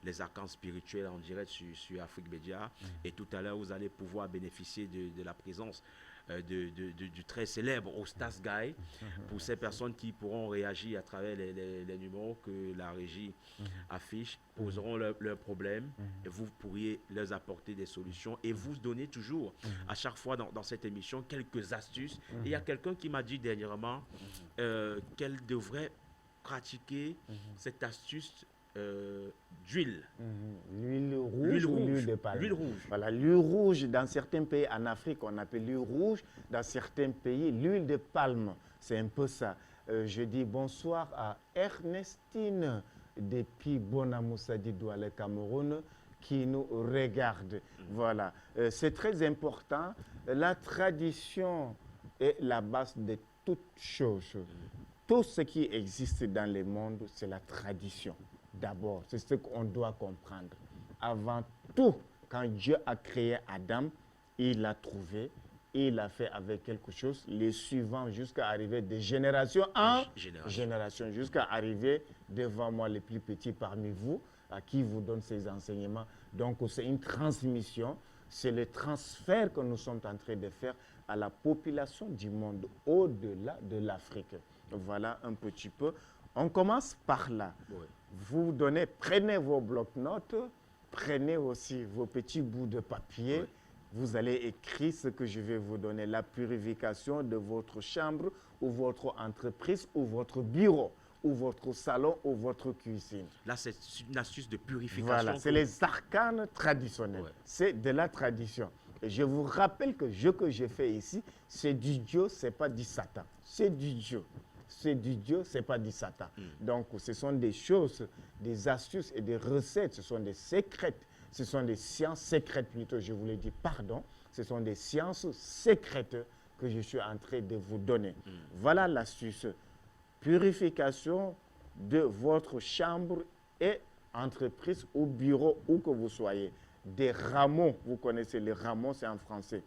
les arcanes spirituels en direct sur Afrique Média. Et tout à l'heure, vous allez pouvoir bénéficier de la présence du très célèbre Ostas Guy, pour ces personnes qui pourront réagir à travers les numéros que la régie affiche, poseront leurs problèmes, et vous pourriez leur apporter des solutions et vous donner toujours, à chaque fois dans cette émission, quelques astuces. Et il y a quelqu'un qui m'a dit dernièrement qu'elle devrait pratiquer cette astuce d'huile. L'huile rouge, L'huile ou rouge. l'huile de palme. L'huile rouge. Voilà, l'huile rouge, dans certains pays en Afrique, on appelle l'huile rouge. Dans certains pays, l'huile de palme. C'est un peu ça. Je dis bonsoir à Ernestine depuis Bonamoussadi Douala, Cameroun, qui nous regarde. Voilà. C'est très important. La tradition est la base de toute chose. Tout ce qui existe dans le monde, c'est la tradition. D'abord, c'est ce qu'on doit comprendre. Avant tout, quand Dieu a créé Adam, il l'a trouvé, il l'a fait avec quelque chose, les suivants jusqu'à arriver de génération en génération, jusqu'à arriver devant moi, les plus petits parmi vous, à qui vous donne ces enseignements. Donc, c'est une transmission, c'est le transfert que nous sommes en train de faire à la population du monde, au-delà de l'Afrique. Voilà un petit peu. On commence par là. Oui. Vous donnez, prenez vos blocs-notes, prenez aussi vos petits bouts de papier. Oui. Vous allez écrire ce que je vais vous donner, la purification de votre chambre ou votre entreprise ou votre bureau ou votre salon ou votre cuisine. Là, c'est une astuce de purification. Voilà, c'est les arcanes traditionnels. Ouais. C'est de la tradition. Et je vous rappelle que ce que j'ai fait ici, c'est du Dieu, ce n'est pas du Satan. C'est du Dieu. C'est du Dieu, ce n'est pas du Satan. Donc, ce sont des choses, des astuces et des recettes. Ce sont des secrets. Ce sont des sciences secrètes plutôt, je voulais dire pardon. Ce sont des sciences secrètes que je suis en train de vous donner. Voilà l'astuce. Purification de votre chambre et entreprise ou bureau, où que vous soyez. Des rameaux, vous connaissez les rameaux, c'est en français.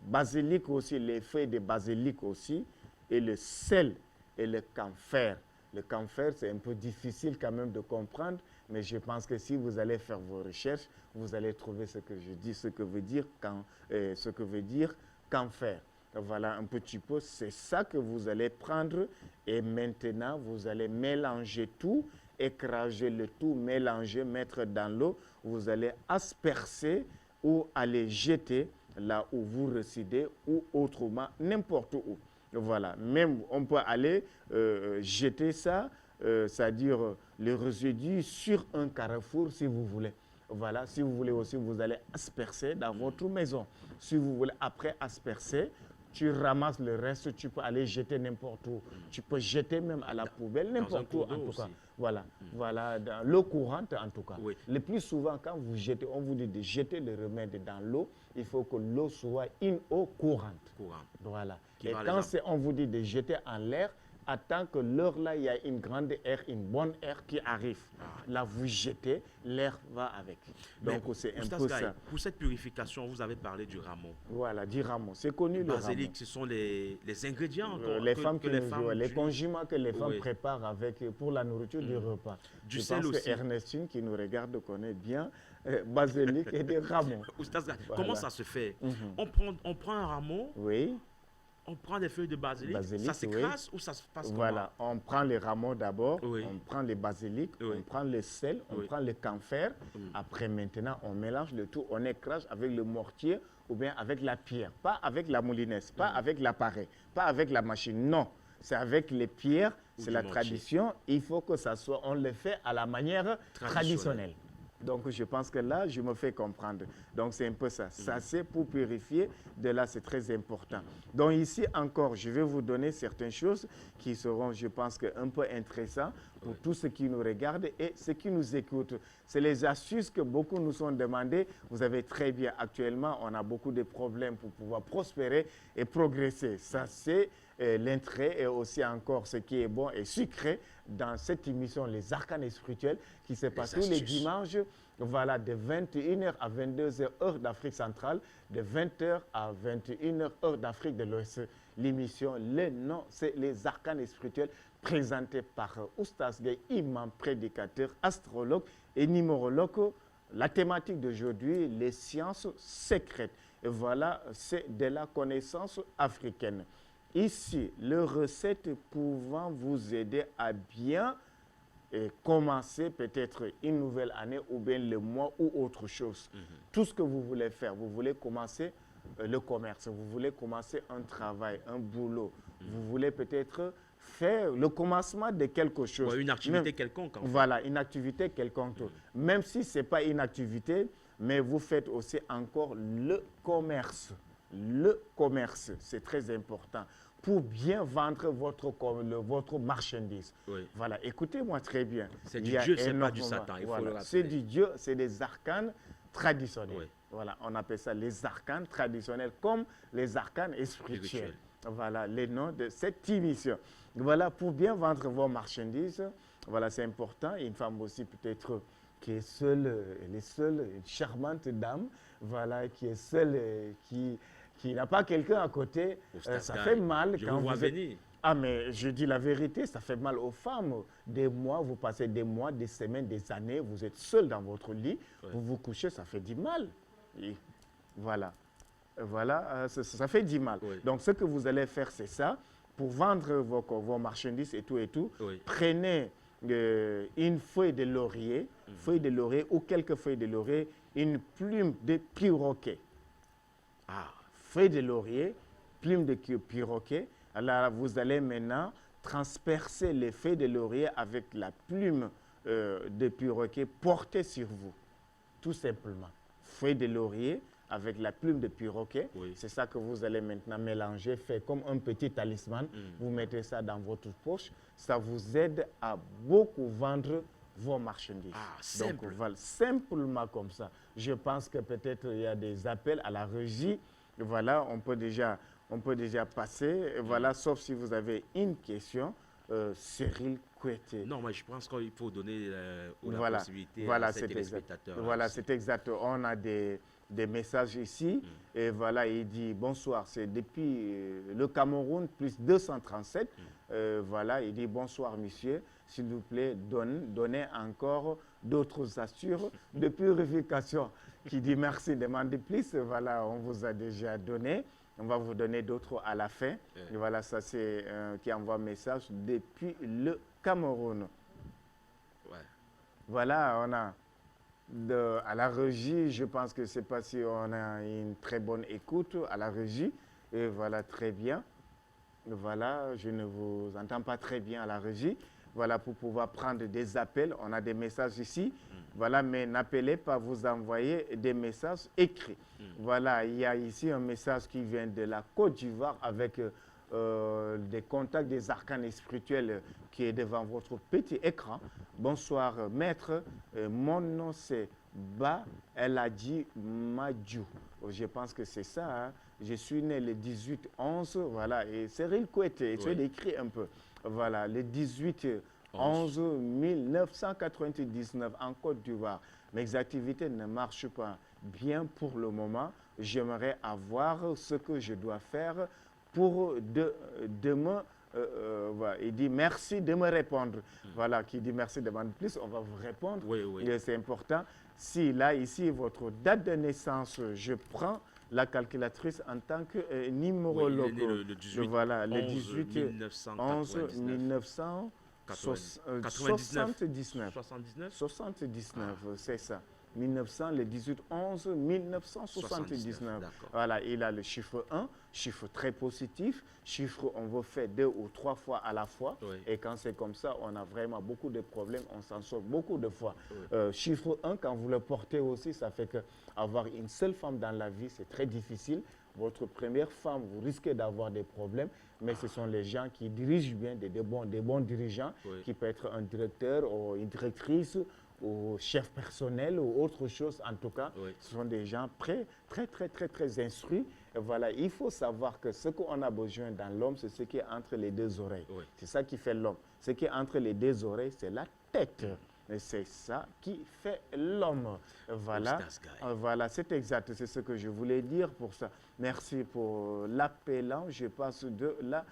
Basilic aussi, les feuilles de basilic aussi, et le sel et le camphre. Le camphre, c'est un peu difficile quand même de comprendre, mais je pense que si vous allez faire vos recherches, vous allez trouver ce que je dis, ce que veut dire camphre. Voilà un petit peu, c'est ça que vous allez prendre et maintenant vous allez mélanger tout, écraser le tout, mélanger, mettre dans l'eau, vous allez aspercer ou aller jeter là où vous résidez ou autrement, n'importe où. Voilà, même on peut aller jeter ça, c'est-à-dire les résidus sur un carrefour si vous voulez. Voilà, si vous voulez aussi, vous allez aspercer dans votre maison. Si vous voulez, après aspercer, tu ramasses le reste, tu peux aller jeter n'importe où. Tu peux jeter même à la poubelle, n'importe où en tout cas. Voilà, voilà, dans l'eau courante en tout cas. Oui. Le plus souvent, quand vous jetez, on vous dit de jeter le remède dans l'eau, il faut que l'eau soit une eau courante. Voilà. Et quand on vous dit de jeter en l'air, attends que l'heure là, il y a une grande air, une bonne air qui arrive. Là, vous jetez, l'air va avec. Donc, c'est un peu ça. Pour cette purification, vous avez parlé du rameau. Voilà, du rameau. C'est connu le basilic, rameau. ce sont les ingrédients Les condiments que les femmes préparent avec, pour la nourriture du repas. Du Je sel pense aussi. que Ernestine, qui nous regarde, connaît bien basilic et des rameaux. Voilà. Comment ça se fait? On prend un rameau, oui. on prend des feuilles de basilic, ça s'écrase ou ça se passe Voilà, on prend les rameaux d'abord, Oui. on prend les basilics, Oui. on prend le sel, on prend le camphre. Après, maintenant, on mélange le tout, on écrase avec le mortier ou bien avec la pierre. Pas avec la moulinette, pas avec l'appareil, pas avec la machine. Non, c'est avec les pierres, c'est la tradition. Il faut que ça soit, on le fait à la manière traditionnelle. Donc, je pense que là, je me fais comprendre. Donc, c'est un peu ça. Ça, c'est pour purifier. De là, c'est très important. Donc, ici, encore, je vais vous donner certaines choses qui seront, je pense, un peu intéressantes pour tous ceux qui nous regardent et ceux qui nous écoutent. C'est les astuces que beaucoup nous sont demandées. Vous avez très bien, actuellement, on a beaucoup de problèmes pour pouvoir prospérer et progresser. Ça, c'est l'intérêt et aussi encore ce qui est bon et sucré dans cette émission, les arcanes spirituels, qui se passe tous les dimanches Voilà, de 21h à 22h, heure d'Afrique centrale, de 20h à 21h, heure d'Afrique de l'Ouest. L'émission, le nom, c'est les arcanes spirituels, présentés par Oustaz Gueye, imam, prédicateur, astrologue et numérologue. La thématique d'aujourd'hui, les sciences secrètes. Et voilà, c'est de la connaissance africaine. Ici, les recettes pouvant vous aider à bien commencer peut-être une nouvelle année ou bien le mois ou autre chose. Tout ce que vous voulez faire, vous voulez commencer le commerce, vous voulez commencer un travail, un boulot, vous voulez peut-être faire le commencement de quelque chose. Ouais, une activité quelconque. En fait. Voilà, une activité quelconque. Même si ce n'est pas une activité, mais vous faites aussi encore le commerce. Le commerce, c'est très important pour bien vendre votre marchandise. Oui. Voilà, écoutez-moi très bien. C'est du Dieu, c'est pas du Satan, il faut le rappeler. C'est du Dieu, c'est des arcanes traditionnels. Oui. Voilà, on appelle ça les arcanes traditionnels comme les arcanes spirituels. Voilà les noms de cette émission. Voilà, pour bien vendre vos marchandises, voilà, c'est important. Une femme aussi peut-être qui est seule, elle est seule, une charmante dame, voilà, qui est seule, qui n'a pas quelqu'un à côté, ça fait mal quand vous êtes... Ah, mais je dis la vérité, ça fait mal aux femmes. Des mois, vous passez des mois, des semaines, des années, vous êtes seul dans votre lit, vous vous couchez, ça fait du mal. Et voilà. Voilà, ça fait du mal. Oui. Donc, ce que vous allez faire, c'est ça. Pour vendre vos marchandises et tout, prenez une feuille de laurier, ou quelques feuilles de laurier, une plume de perroquet. Feuille de laurier, plume de perroquet. Alors, vous allez maintenant transpercer les feuilles de laurier avec la plume de perroquet portée sur vous. Tout simplement. Feuille de laurier avec la plume de perroquet. C'est ça que vous allez maintenant mélanger, faire comme un petit talisman. Vous mettez ça dans votre poche. Ça vous aide à beaucoup vendre vos marchandises. Simple. Donc, voilà, simplement comme ça. Je pense que peut-être il y a des appels à la régie. Voilà, on peut déjà passer. Voilà, sauf si vous avez une question. Cyril Kouété. Non, mais je pense qu'il faut donner la possibilité à ces téléspectateurs. Voilà, c'est exact. On a des messages ici. Et voilà, il dit bonsoir. C'est depuis le Cameroun, plus 237. Voilà, il dit bonsoir, monsieur. S'il vous plaît, donnez encore d'autres astuces de purification. Qui dit merci, demandez plus. Voilà, on vous a déjà donné. On va vous donner d'autres à la fin. Et voilà, ça c'est qui envoie un message depuis le Cameroun. Voilà, on a à la régie, je pense que c'est pas si on a une très bonne écoute à la régie. Et voilà, très bien. Voilà, je ne vous entends pas très bien à la régie. Voilà, pour pouvoir prendre des appels, on a des messages ici. Voilà, mais n'appelez pas, vous envoyez des messages écrits. Voilà, il y a ici un message qui vient de la Côte d'Ivoire avec des contacts des arcanes spirituels qui est devant votre petit écran. Bonsoir, maître. Mon nom, c'est Ba Eladji Madjou. Je pense que c'est ça. Hein. Je suis né le 18-11. Voilà, et Cyril Kouété, tu as écrit un peu. Voilà, le 18-11-1999 en Côte d'Ivoire. Mes activités ne marchent pas bien pour le moment. J'aimerais avoir ce que je dois faire pour demain. Voilà. Il dit merci de me répondre. Voilà, qui dit merci de demander plus, on va vous répondre. C'est important. Si là, ici, votre date de naissance, je prends la calculatrice en tant que numérologue. Le 18, voilà, le 18 11 1979. 79, c'est ça. 1900, le 18-11, 1979. Voilà, il a le chiffre 1, chiffre très positif, chiffre on veut faire 2 ou 3 fois à la fois. Et quand c'est comme ça, on a vraiment beaucoup de problèmes, on s'en sort beaucoup de fois. Chiffre 1, quand vous le portez aussi, ça fait qu'avoir une seule femme dans la vie, c'est très difficile. Votre première femme, vous risquez d'avoir des problèmes, mais ce sont les gens qui dirigent bien, des bons dirigeants, qui peuvent être un directeur ou une directrice, ou chef personnel ou autre chose, en tout cas, ce sont des gens très instruits. Et voilà, il faut savoir que ce qu'on a besoin dans l'homme, c'est ce qui est entre les deux oreilles. C'est ça qui fait l'homme. Ce qui est entre les deux oreilles, c'est la tête. c'est ça qui fait l'homme. Voilà, voilà, c'est exact, c'est ce que je voulais dire pour ça. Merci pour l'appelant, je passe de la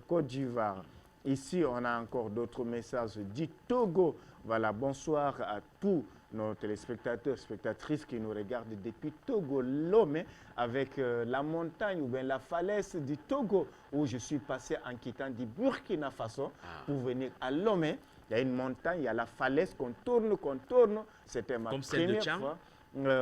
Côte d'Ivoire. Ici, on a encore d'autres messages du Togo. Voilà, bonsoir à tous nos téléspectateurs, spectatrices qui nous regardent depuis Togo, Lomé, avec la montagne ou bien la falaise du Togo, où je suis passé en quittant du Burkina Faso pour venir à Lomé. Il y a une montagne, il y a la falaise qu'on tourne. C'était ma première fois.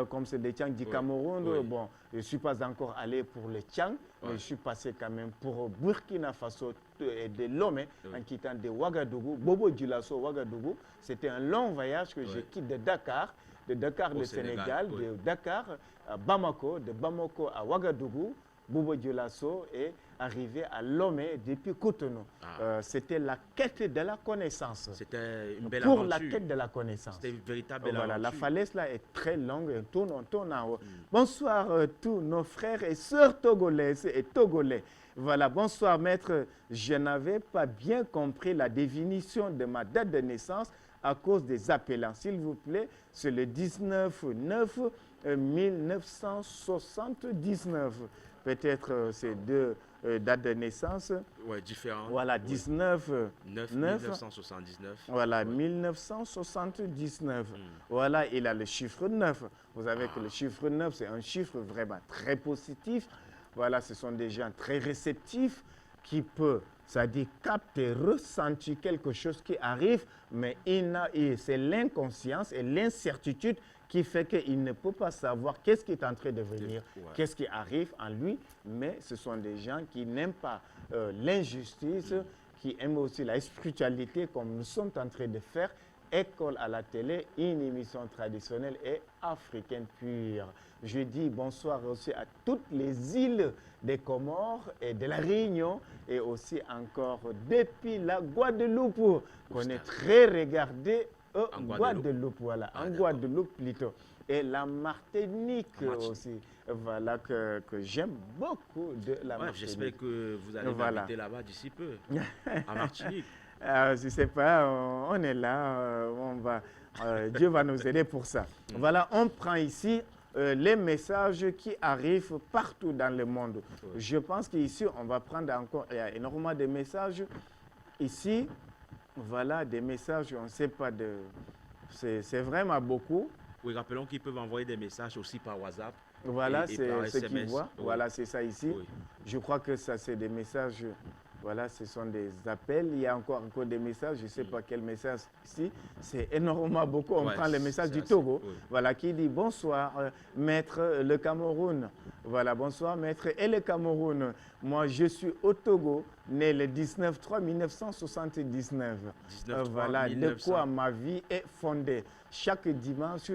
Comme c'est des Tchang du Cameroun. Bon, je ne suis pas encore allé pour les Tchang, mais je suis passé quand même pour Burkina Faso et de Lomé en quittant de Ouagadougou, Bobo Dioulasso, Ouagadougou. C'était un long voyage que je quitte de Dakar le Sénégal, de Dakar à Bamako, de Bamako à Ouagadougou, Bobo Dioulasso et arrivé à Lomé depuis Cotonou. C'était la quête de la connaissance. C'était une belle pour aventure. La quête de la connaissance. C'était une véritable belle aventure. La falaise là est très longue, on tourne en haut. Bonsoir tous nos frères et sœurs togolaises et togolais. Voilà, bonsoir maître. Je n'avais pas bien compris la définition de ma date de naissance à cause des appelants. S'il vous plaît, c'est le 19/9/1979. Peut-être ces deux dates de naissance. Oui, différentes. Voilà, 1979. Voilà, 1979. Voilà, il a le chiffre 9. Vous savez que le chiffre 9, c'est un chiffre vraiment très positif. Voilà, ce sont des gens très réceptifs qui peuvent, c'est-à-dire capter, ressentir quelque chose qui arrive, mais c'est l'inconscience et l'incertitude qui fait qu'il ne peut pas savoir qu'est-ce qui est en train de venir, qu'est-ce qui arrive en lui, mais ce sont des gens qui n'aiment pas l'injustice, qui aiment aussi la spiritualité comme nous sommes en train de faire. École à la télé, une émission traditionnelle et africaine pure. Je dis bonsoir aussi à toutes les îles des Comores et de la Réunion et aussi encore depuis la Guadeloupe, qu'on est très regardé en Guadeloupe, voilà, en Guadeloupe plutôt. Et la Martinique aussi, voilà, que j'aime beaucoup de la Martinique. J'espère que vous allez m'inviter là-bas d'ici peu, en Martinique. Je ne sais pas, on est là, Dieu va nous aider pour ça. Voilà, on prend ici les messages qui arrivent partout dans le monde. Je pense qu'ici, on va prendre encore, il y a énormément de messages. Ici, voilà, des messages, on ne sait pas, c'est vraiment beaucoup. Oui, rappelons qu'ils peuvent envoyer des messages aussi par WhatsApp. Voilà, c'est ce qu'ils voient. Oui. Voilà, c'est ça ici. Oui. Je crois que ça, c'est des messages. Voilà, ce sont des appels. Il y a encore des messages. Je ne sais pas quel message ici. C'est énormément beaucoup. On prend le message du Togo. Voilà, qui dit bonsoir, maître le Cameroun. Voilà, bonsoir, maître et le Cameroun. Moi, je suis au Togo, né le 19/3/1979. Voilà, de quoi ma vie est fondée. Chaque dimanche,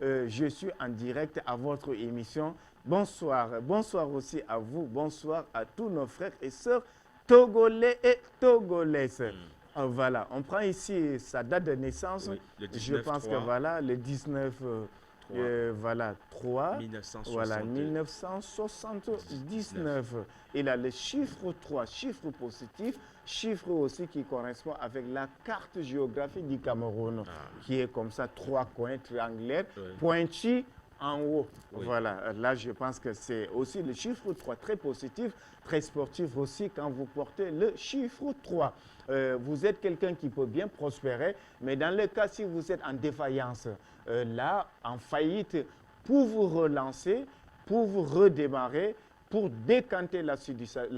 je suis en direct à votre émission. Bonsoir. Bonsoir aussi à vous. Bonsoir à tous nos frères et sœurs togolais et togolaises. Voilà, on prend ici sa date de naissance. Oui, je pense que voilà, le 19 voilà, 3, 1979. Il a le chiffre 3, chiffre positif, chiffre aussi qui correspond avec la carte géographique du Cameroun, qui est comme ça, 3 coins triangulaires, pointus en haut. Voilà, là je pense que c'est aussi le chiffre 3, très positif, très sportif aussi quand vous portez le chiffre 3. Vous êtes quelqu'un qui peut bien prospérer, mais dans le cas si vous êtes en défaillance, là, en faillite, pour vous relancer, pour vous redémarrer, pour décanter la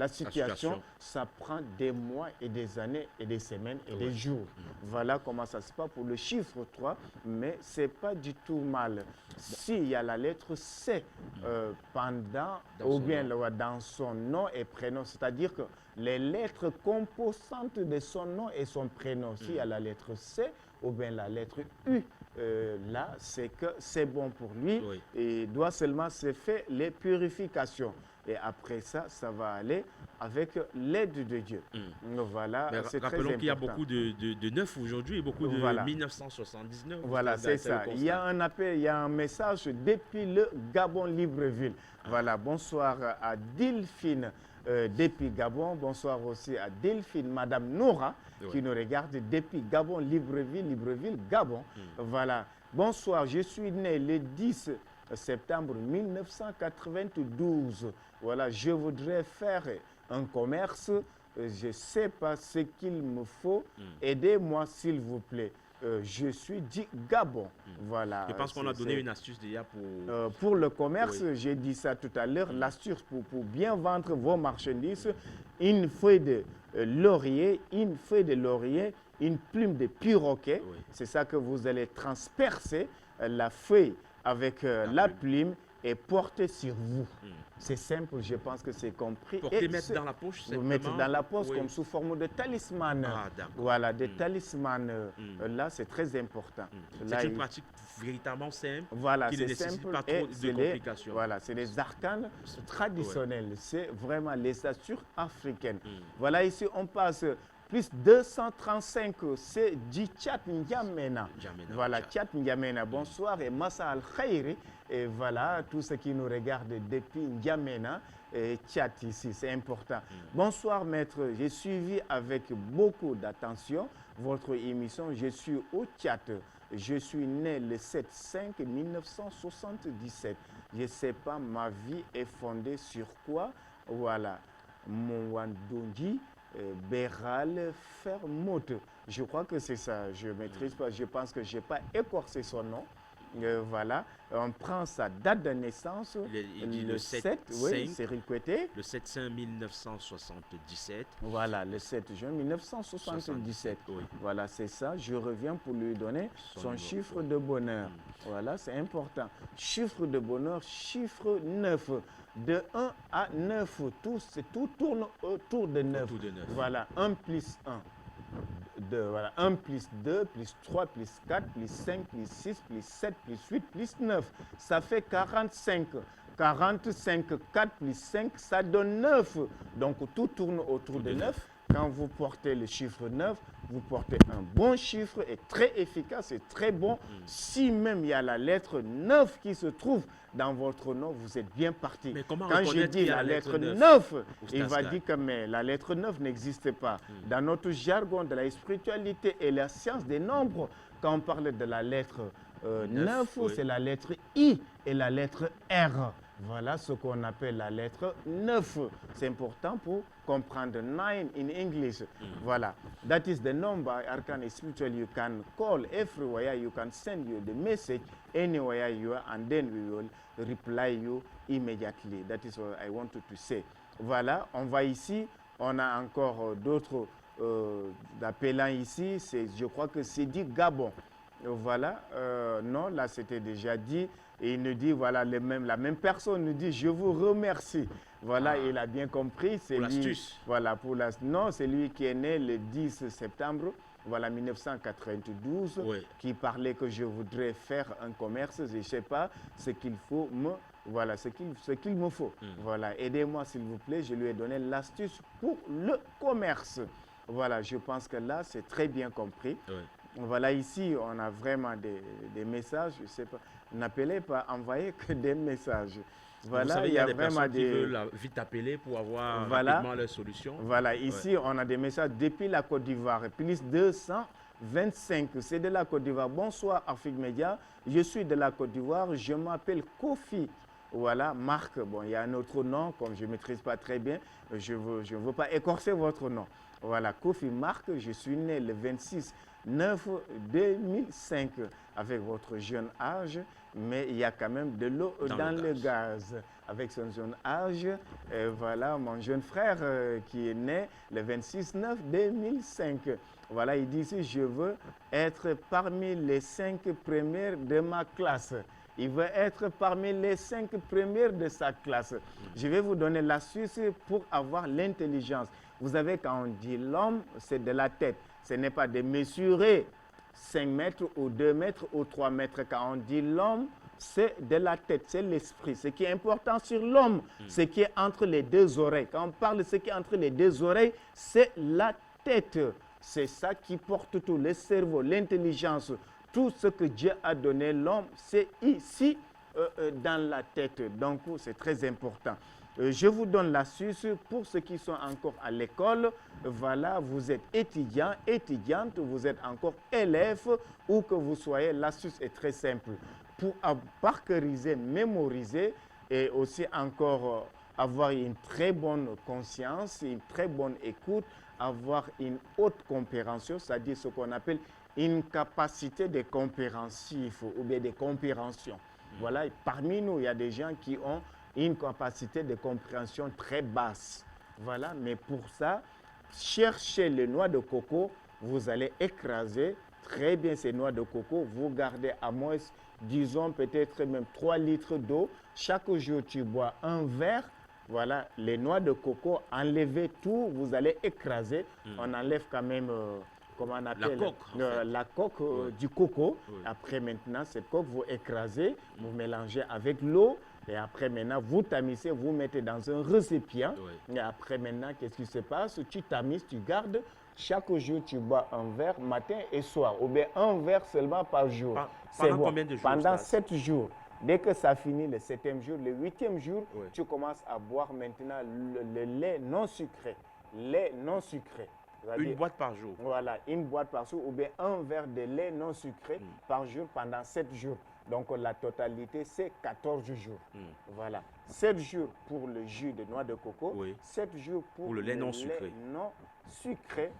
situation, ça prend des mois et des années et des semaines et des jours. Voilà comment ça se passe pour le chiffre 3, mais ce n'est pas du tout mal. S'il y a la lettre C dans son nom et prénom, c'est-à-dire que les lettres composantes de son nom et son prénom, s'il y a la lettre C ou bien la lettre U, là, c'est que c'est bon pour lui et doit seulement se faire les purifications. Et après ça, ça va aller avec l'aide de Dieu. Voilà, Mais c'est très rappelons qu'il y a important. beaucoup de neuf aujourd'hui et beaucoup de Voilà. 1979. Voilà, c'est ça. Il y a un appel, il y a un message depuis le Gabon Libreville. Voilà, bonsoir à Delphine depuis Gabon. Bonsoir aussi à Delphine, Madame Noura, qui nous regarde depuis Gabon Libreville, Libreville, Gabon. Voilà, bonsoir, je suis né le 10 septembre 1992. Voilà, je voudrais faire un commerce. Je ne sais pas ce qu'il me faut. Aidez-moi, s'il vous plaît. Je suis du Gabon. Voilà. Je pense qu'on a donné une astuce déjà pour le commerce, j'ai dit ça tout à l'heure, l'astuce pour bien vendre vos marchandises, une feuille de laurier, une plume de perroquet. C'est ça que vous allez transpercer la feuille avec la plume et porter sur vous. C'est simple, je pense que c'est compris. Porter, mettre dans la poche, vous mettez dans la poche comme sous forme de talisman. Voilà, des talismans. Là, c'est très important. C'est une pratique véritablement simple, voilà, qui ne nécessite pas trop de complications. Voilà, c'est des arcanes traditionnels. C'est vraiment les assures africaines. Voilà, ici, on passe plus 235, c'est du Tchad N'Djamena. Voilà, Tchad N'Djamena. Bonsoir et Massa Al-Khairi. Et voilà, tous ceux qui nous regardent depuis N'Djamena et Tchad ici, c'est important. Bonsoir maître, j'ai suivi avec beaucoup d'attention votre émission. Je suis au Tchad. Je suis né le 7/5/1977. Je ne sais pas, ma vie est fondée sur quoi? Voilà, Mwandongi Béral Fermote. Je crois que c'est ça. Je ne maîtrise pas. Je pense que je n'ai pas écorcé son nom. Voilà, on prend sa date de naissance, le 7, oui, Cyril Koueté. Le 7/5/1977. Voilà, le 7 juin 1977. Voilà, c'est ça. Je reviens pour lui donner son chiffre de bonheur. Voilà, c'est important. Chiffre de bonheur, chiffre 9. De 1 à 9, tout tourne autour de 9. Voilà, 1 plus 1. Voilà, 1 plus 2, plus 3, plus 4, plus 5, plus 6, plus 7, plus 8, plus 9. Ça fait 45. 45, 4 plus 5, ça donne 9. Donc tout tourne autour de 9. Quand vous portez le chiffre 9, vous portez un bon chiffre et très efficace et très bon. Si même il y a la lettre 9 qui se trouve dans votre nom, vous êtes bien parti. Mais comment quand je dis la lettre 9, il va dire que mais la lettre 9 n'existe pas. Dans notre jargon de la spiritualité et la science des nombres, quand on parle de la lettre 9, c'est la lettre I et la lettre R. Voilà ce qu'on appelle la lettre 9. C'est important pour comprendre 9 in English. Voilà. That is the number Arcana Spiritual you can call everywhere. You can send you the message anywhere you are and then we will reply you immediately. That is what I wanted to say. Voilà. On va ici. On a encore d'autres appelants ici. Je crois que c'est dit Gabon. Voilà. Non, là c'était déjà dit. Et il nous dit, voilà, la même personne nous dit, je vous remercie. Voilà, il a bien compris. C'est l'astuce. Voilà, non, c'est lui qui est né le 10 septembre, voilà, 1992, qui parlait que je voudrais faire un commerce. Je ne sais pas ce qu'il faut voilà, ce qu'il me faut. Voilà, aidez-moi s'il vous plaît. Je lui ai donné l'astuce pour le commerce. Voilà, je pense que là, c'est très bien compris. Voilà, ici, on a vraiment des messages, je ne sais pas, n'appelez pas, envoyez que des messages. Voilà, vous savez, il y a des personnes qui veulent vite appeler pour avoir rapidement leur solution. Voilà, ici, on a des messages depuis la Côte d'Ivoire, plus 225, c'est de la Côte d'Ivoire. Bonsoir, Afrique Média, je suis de la Côte d'Ivoire, je m'appelle Kofi. Voilà, Marc, bon, il y a un autre nom, comme je ne maîtrise pas très bien, je ne veux pas écorcer votre nom. Voilà, Kofi Marc, je suis né le 26/9/2005 avec votre jeune âge, mais il y a quand même de l'eau dans le gaz. Avec son jeune âge, voilà, mon jeune frère qui est né le 26/9/2005. Voilà, il dit ici, je veux être parmi les 5 premières de ma classe. Il veut être parmi les 5 premières de sa classe. Je vais vous donner l'astuce pour avoir l'intelligence. Vous savez, quand on dit l'homme, c'est de la tête. Ce n'est pas de mesurer 5 mètres ou 2 mètres ou 3 mètres. Quand on dit l'homme, c'est de la tête, c'est l'esprit. Ce qui est important sur l'homme, ce qui est entre les deux oreilles. Quand on parle de ce qui est entre les deux oreilles, c'est la tête. C'est ça qui porte tout, le cerveau, l'intelligence, tout ce que Dieu a donné l'homme, c'est ici dans la tête. Donc, c'est très important. Je vous donne l'astuce pour ceux qui sont encore à l'école. Voilà, vous êtes étudiant, étudiante, vous êtes encore élève, où que vous soyez, l'astuce est très simple. Pour parceriser, mémoriser et aussi encore avoir une très bonne conscience, une très bonne écoute, avoir une haute compréhension, c'est-à-dire ce qu'on appelle une capacité de compréhensif ou bien de compréhension. Voilà, parmi nous, il y a des gens qui ont une capacité de compréhension très basse. Voilà, mais pour ça, cherchez les noix de coco, vous allez écraser très bien ces noix de coco, vous gardez à moins, disons peut-être même 3 litres d'eau. Chaque jour, tu bois un verre. Voilà, les noix de coco, enlevez tout, vous allez écraser. On enlève quand même, comment on appelle, la coque du coco. Oui. Après maintenant, cette coque, vous écrasez, vous mélangez avec l'eau. Et après maintenant, vous tamisez, vous mettez dans un récipient. Oui. Et après maintenant, qu'est-ce qui se passe? Tu tamises, tu gardes. Chaque jour, tu bois un verre matin et soir. Ou bien un verre seulement par jour. Pendant combien de jours? Pendant 7 jours. Dès que ça finit le 7e jour, le 8e jour, oui, tu commences à boire maintenant le lait non sucré. Lait non sucré. Une boîte par jour. Voilà, une boîte par jour ou bien un verre de lait non sucré par jour pendant 7 jours. Donc la totalité, c'est 14 jours. Voilà. 7 jours pour le jus de noix de coco, oui, 7 jours pour le lait non sucré. Non sucré,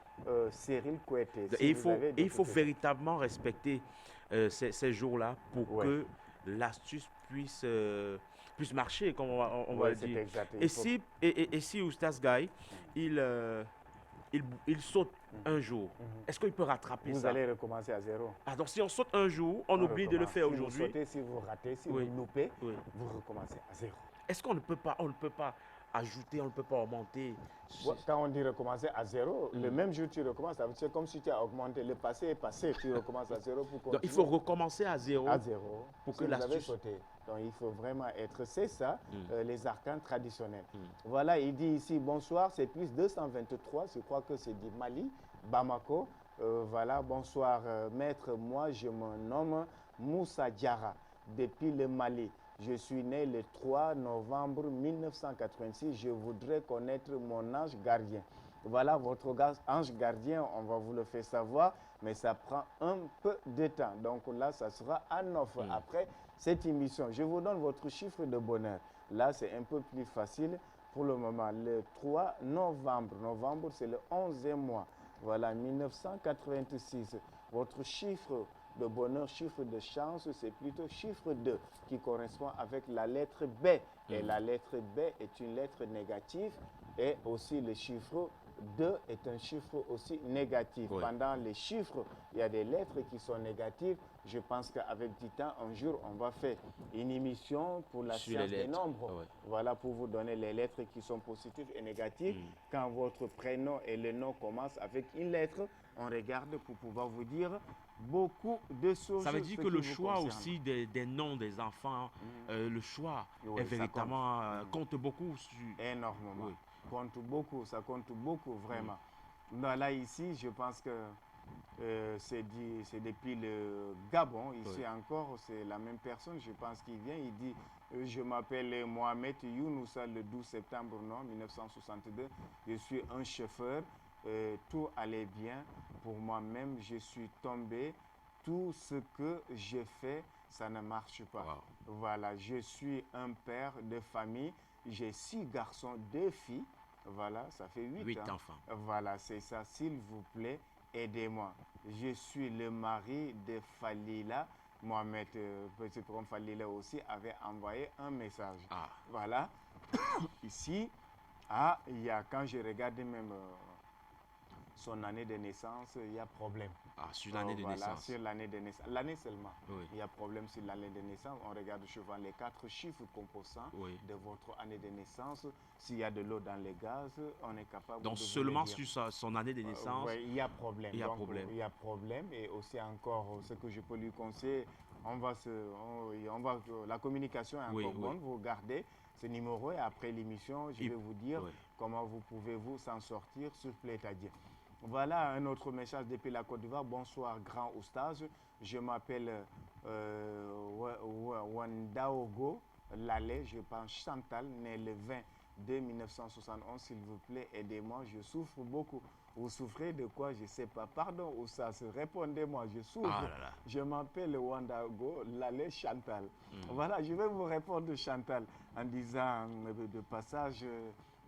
Cyril Koueté. Et il faut véritablement respecter ces jours-là pour que l'astuce puisse marcher, comme on va dire. Exact. Et si Oustaz Gaye, il saute un jour, est-ce qu'il peut rattraper ça? Vous allez recommencer à zéro. Ah, donc si on saute un jour, on oublie de le faire aujourd'hui. Si vous sautez, si vous ratez, si vous loupez, vous recommencez à zéro. Est-ce qu'on ne peut pas ajouter, on ne peut pas augmenter? Quand on dit recommencer à zéro, le même jour tu recommences, c'est comme si tu as augmenté. Le passé est passé, tu recommences à zéro pour continuer. Donc il faut recommencer à zéro. À zéro. Pour que l'astuce... sauté. Donc il faut vraiment être, c'est ça, les arcanes traditionnels. Voilà, il dit ici, bonsoir, c'est plus 223, je crois que c'est du Mali, Bamako. Voilà, bonsoir maître, moi je me nomme Moussa Diarra, depuis le Mali. Je suis né le 3 novembre 1986. Je voudrais connaître mon ange gardien. Voilà votre ange gardien, on va vous le faire savoir, mais ça prend un peu de temps. Donc là, ça sera à 9 après cette émission. Je vous donne votre chiffre de bonheur. Là, c'est un peu plus facile pour le moment. Le 3 novembre, novembre c'est le 11e mois. Voilà, 1986. Votre chiffre de bonheur, chiffre de chance, c'est plutôt chiffre 2 qui correspond avec la lettre B. Et la lettre B est une lettre négative et aussi le chiffre 2 est un chiffre aussi négatif. Oui. Pendant les chiffres, il y a des lettres qui sont négatives. Je pense qu'avec du temps, un jour, on va faire une émission pour la science des nombres. Oui. Voilà, pour vous donner les lettres qui sont positives et négatives. Quand votre prénom et le nom commencent avec une lettre, on regarde pour pouvoir vous dire beaucoup de choses. Ça veut dire que le choix aussi des noms des enfants, le choix est véritablement compte beaucoup sur... Énormément. Oui. Compte beaucoup, ça compte beaucoup vraiment. Là ici, je pense que c'est depuis le Gabon, ici encore, c'est la même personne, je pense qu'il vient, il dit je m'appelle Mohamed Younoussa le 12 septembre 1962, je suis un chauffeur, tout allait bien pour moi-même, je suis tombé, tout ce que je fais, ça ne marche pas. Wow. Voilà, je suis un père de famille, j'ai 6 garçons, 2 filles. Voilà, ça fait 8 enfants. Voilà, c'est ça. S'il vous plaît, aidez-moi. Je suis le mari de Falila. Mohamed, petit frère Falila aussi, avait envoyé un message. Ah. Voilà. Ici, il y a, quand je regarde même son année de naissance, il y a problème. Ah, sur l'année de naissance. Sur l'année de naissance. L'année seulement. Oui. Il y a problème sur l'année de naissance. On regarde souvent les 4 chiffres composants de votre année de naissance. S'il y a de l'eau dans les gaz, on est capable donc de seulement sur son année de naissance. Oui, il y a problème. Il y a problème. Il y a problème. Et aussi encore, ce que je peux lui conseiller, la communication est encore bonne. Vous gardez ce numéro et après l'émission, je vais vous dire comment vous pouvez vous s'en sortir sur Plétadier. Voilà un autre message depuis la Côte d'Ivoire. Bonsoir, grand oustaz. Je m'appelle Wandaogo Lalé, je pense Chantal, né le 20 de 1971. S'il vous plaît, aidez-moi, je souffre beaucoup. Vous souffrez de quoi? Je ne sais pas. Pardon, oustaz, répondez-moi, je souffre. Ah là là. Je m'appelle Wandaogo Lalé Chantal. Voilà, je vais vous répondre, Chantal, en disant de passage.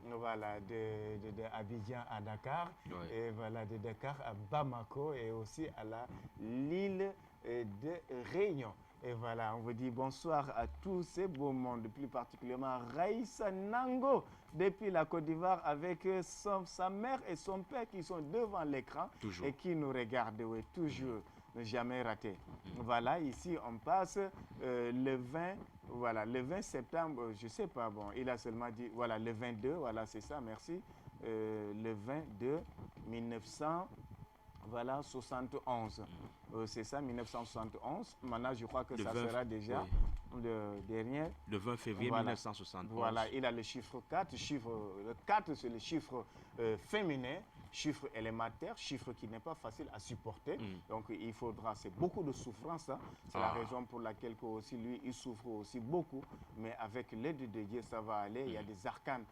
Voilà, de Abidjan à Dakar, et voilà, de Dakar à Bamako et aussi à l'île de Réunion. Et voilà, on vous dit bonsoir à tous ces beaux mondes, plus particulièrement Raïssa Nango, depuis la Côte d'Ivoire, avec sa mère et son père qui sont devant l'écran et qui nous regardent, toujours, ne jamais rater. Voilà, ici on passe le 20. Voilà, le 20 septembre, je ne sais pas, bon, il a seulement dit, voilà, le 22, voilà, c'est ça, merci. Le 22 1971. C'est ça, 1971. Maintenant, je crois que ça sera déjà le dernier. Le 20 février 1971. Voilà, il a le chiffre 4. Le 4, c'est le chiffre féminin. Chiffre élémentaire, chiffre qui n'est pas facile à supporter. Donc, il faudra, c'est beaucoup de souffrance. Hein. C'est la raison pour laquelle aussi, lui, il souffre aussi beaucoup. Mais avec l'aide de Dieu, ça va aller. Il y a des arcanes,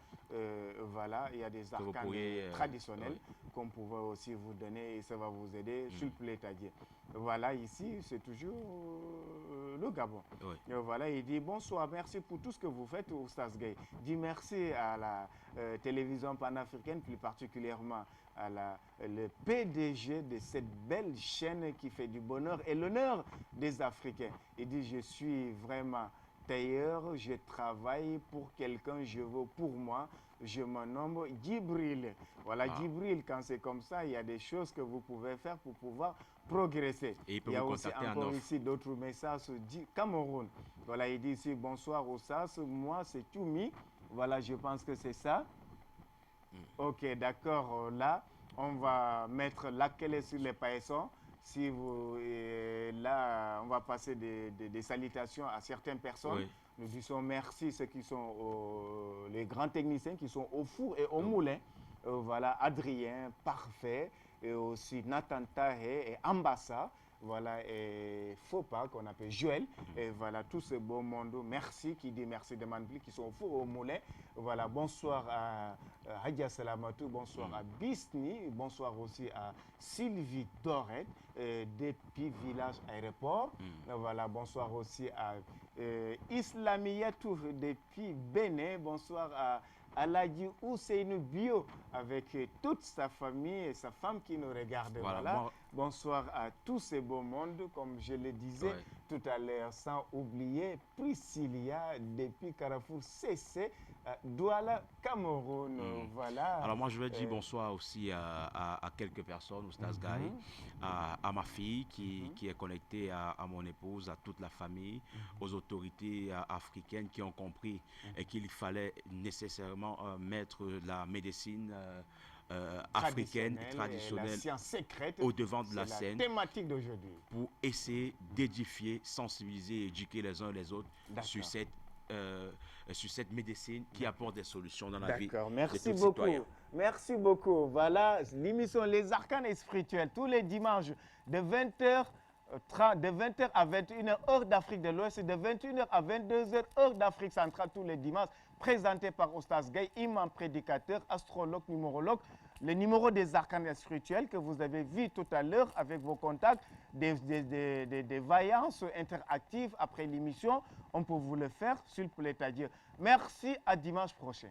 voilà, il y a des arcanes traditionnels qu'on pourrait aussi vous donner et ça va vous aider sur le Plétadier. Voilà, ici, c'est toujours le Gabon. Voilà, il dit bonsoir, merci pour tout ce que vous faites, Oustaz Gueye. Il dit merci à la télévision panafricaine, plus particulièrement à le PDG de cette belle chaîne qui fait du bonheur et l'honneur des Africains. Il dit, je suis vraiment tailleur, je travaille pour quelqu'un, je veux pour moi. Je me nomme Djibril. Voilà, Djibril, quand c'est comme ça, il y a des choses que vous pouvez faire pour pouvoir progresser. Et il y a aussi encore ici d'autres messages du Cameroun. Voilà, il dit ici, bonsoir Oussas, moi c'est Toumi. Voilà, je pense que c'est ça. Ok, d'accord, là, on va mettre laquelle sur les paillessons. Si vous, là, on va passer des salutations à certaines personnes. Nous disons merci ceux qui sont les grands techniciens qui sont au four et au moulin. Voilà, Adrien, Parfait, et aussi Nathan Tahé et Ambassa. Voilà, et Fopa, qu'on appelle Joël. Et voilà, tout ce beau monde, merci, qui dit merci de Manpli, qui sont au four et au moulin. Voilà, bonsoir à Hadia Salamatou, bonsoir à Bisni, bonsoir aussi à Sylvie Dorette, depuis Village Aéroport. Voilà, bonsoir aussi à Islamiyatou, depuis Bénin, bonsoir à Aladji Ousseinou Bio, avec toute sa famille et sa femme qui nous regarde. Voilà. Bonsoir à tous ces beaux mondes, comme je le disais tout à l'heure, sans oublier Priscilla depuis Carrefour CC, Douala, Cameroun. Voilà. Alors moi, je vais dire bonsoir aussi à quelques personnes, Oustaz Gueye, à ma fille qui est connectée à mon épouse, à toute la famille, aux autorités africaines qui ont compris qu'il fallait nécessairement mettre la médecine africaine, traditionnelle, la science secrète, au devant de la scène, thématique d'aujourd'hui, pour essayer d'édifier, sensibiliser et éduquer les uns et les autres sur cette médecine qui apporte des solutions dans la vie de tous les citoyens. Merci beaucoup. Voilà l'émission Les Arcanes Spirituels, tous les dimanches de 20h à 21h, heure d'Afrique de l'Ouest, de 21h à 22h, heure d'Afrique centrale, tous les dimanches, présenté par Oustaz Gueye, imam prédicateur, astrologue, numérologue. Le numéro des arcanes spirituels que vous avez vu tout à l'heure avec vos contacts, des vaillances interactives après l'émission, on peut vous le faire sur le Plétadier. Merci, à dimanche prochain.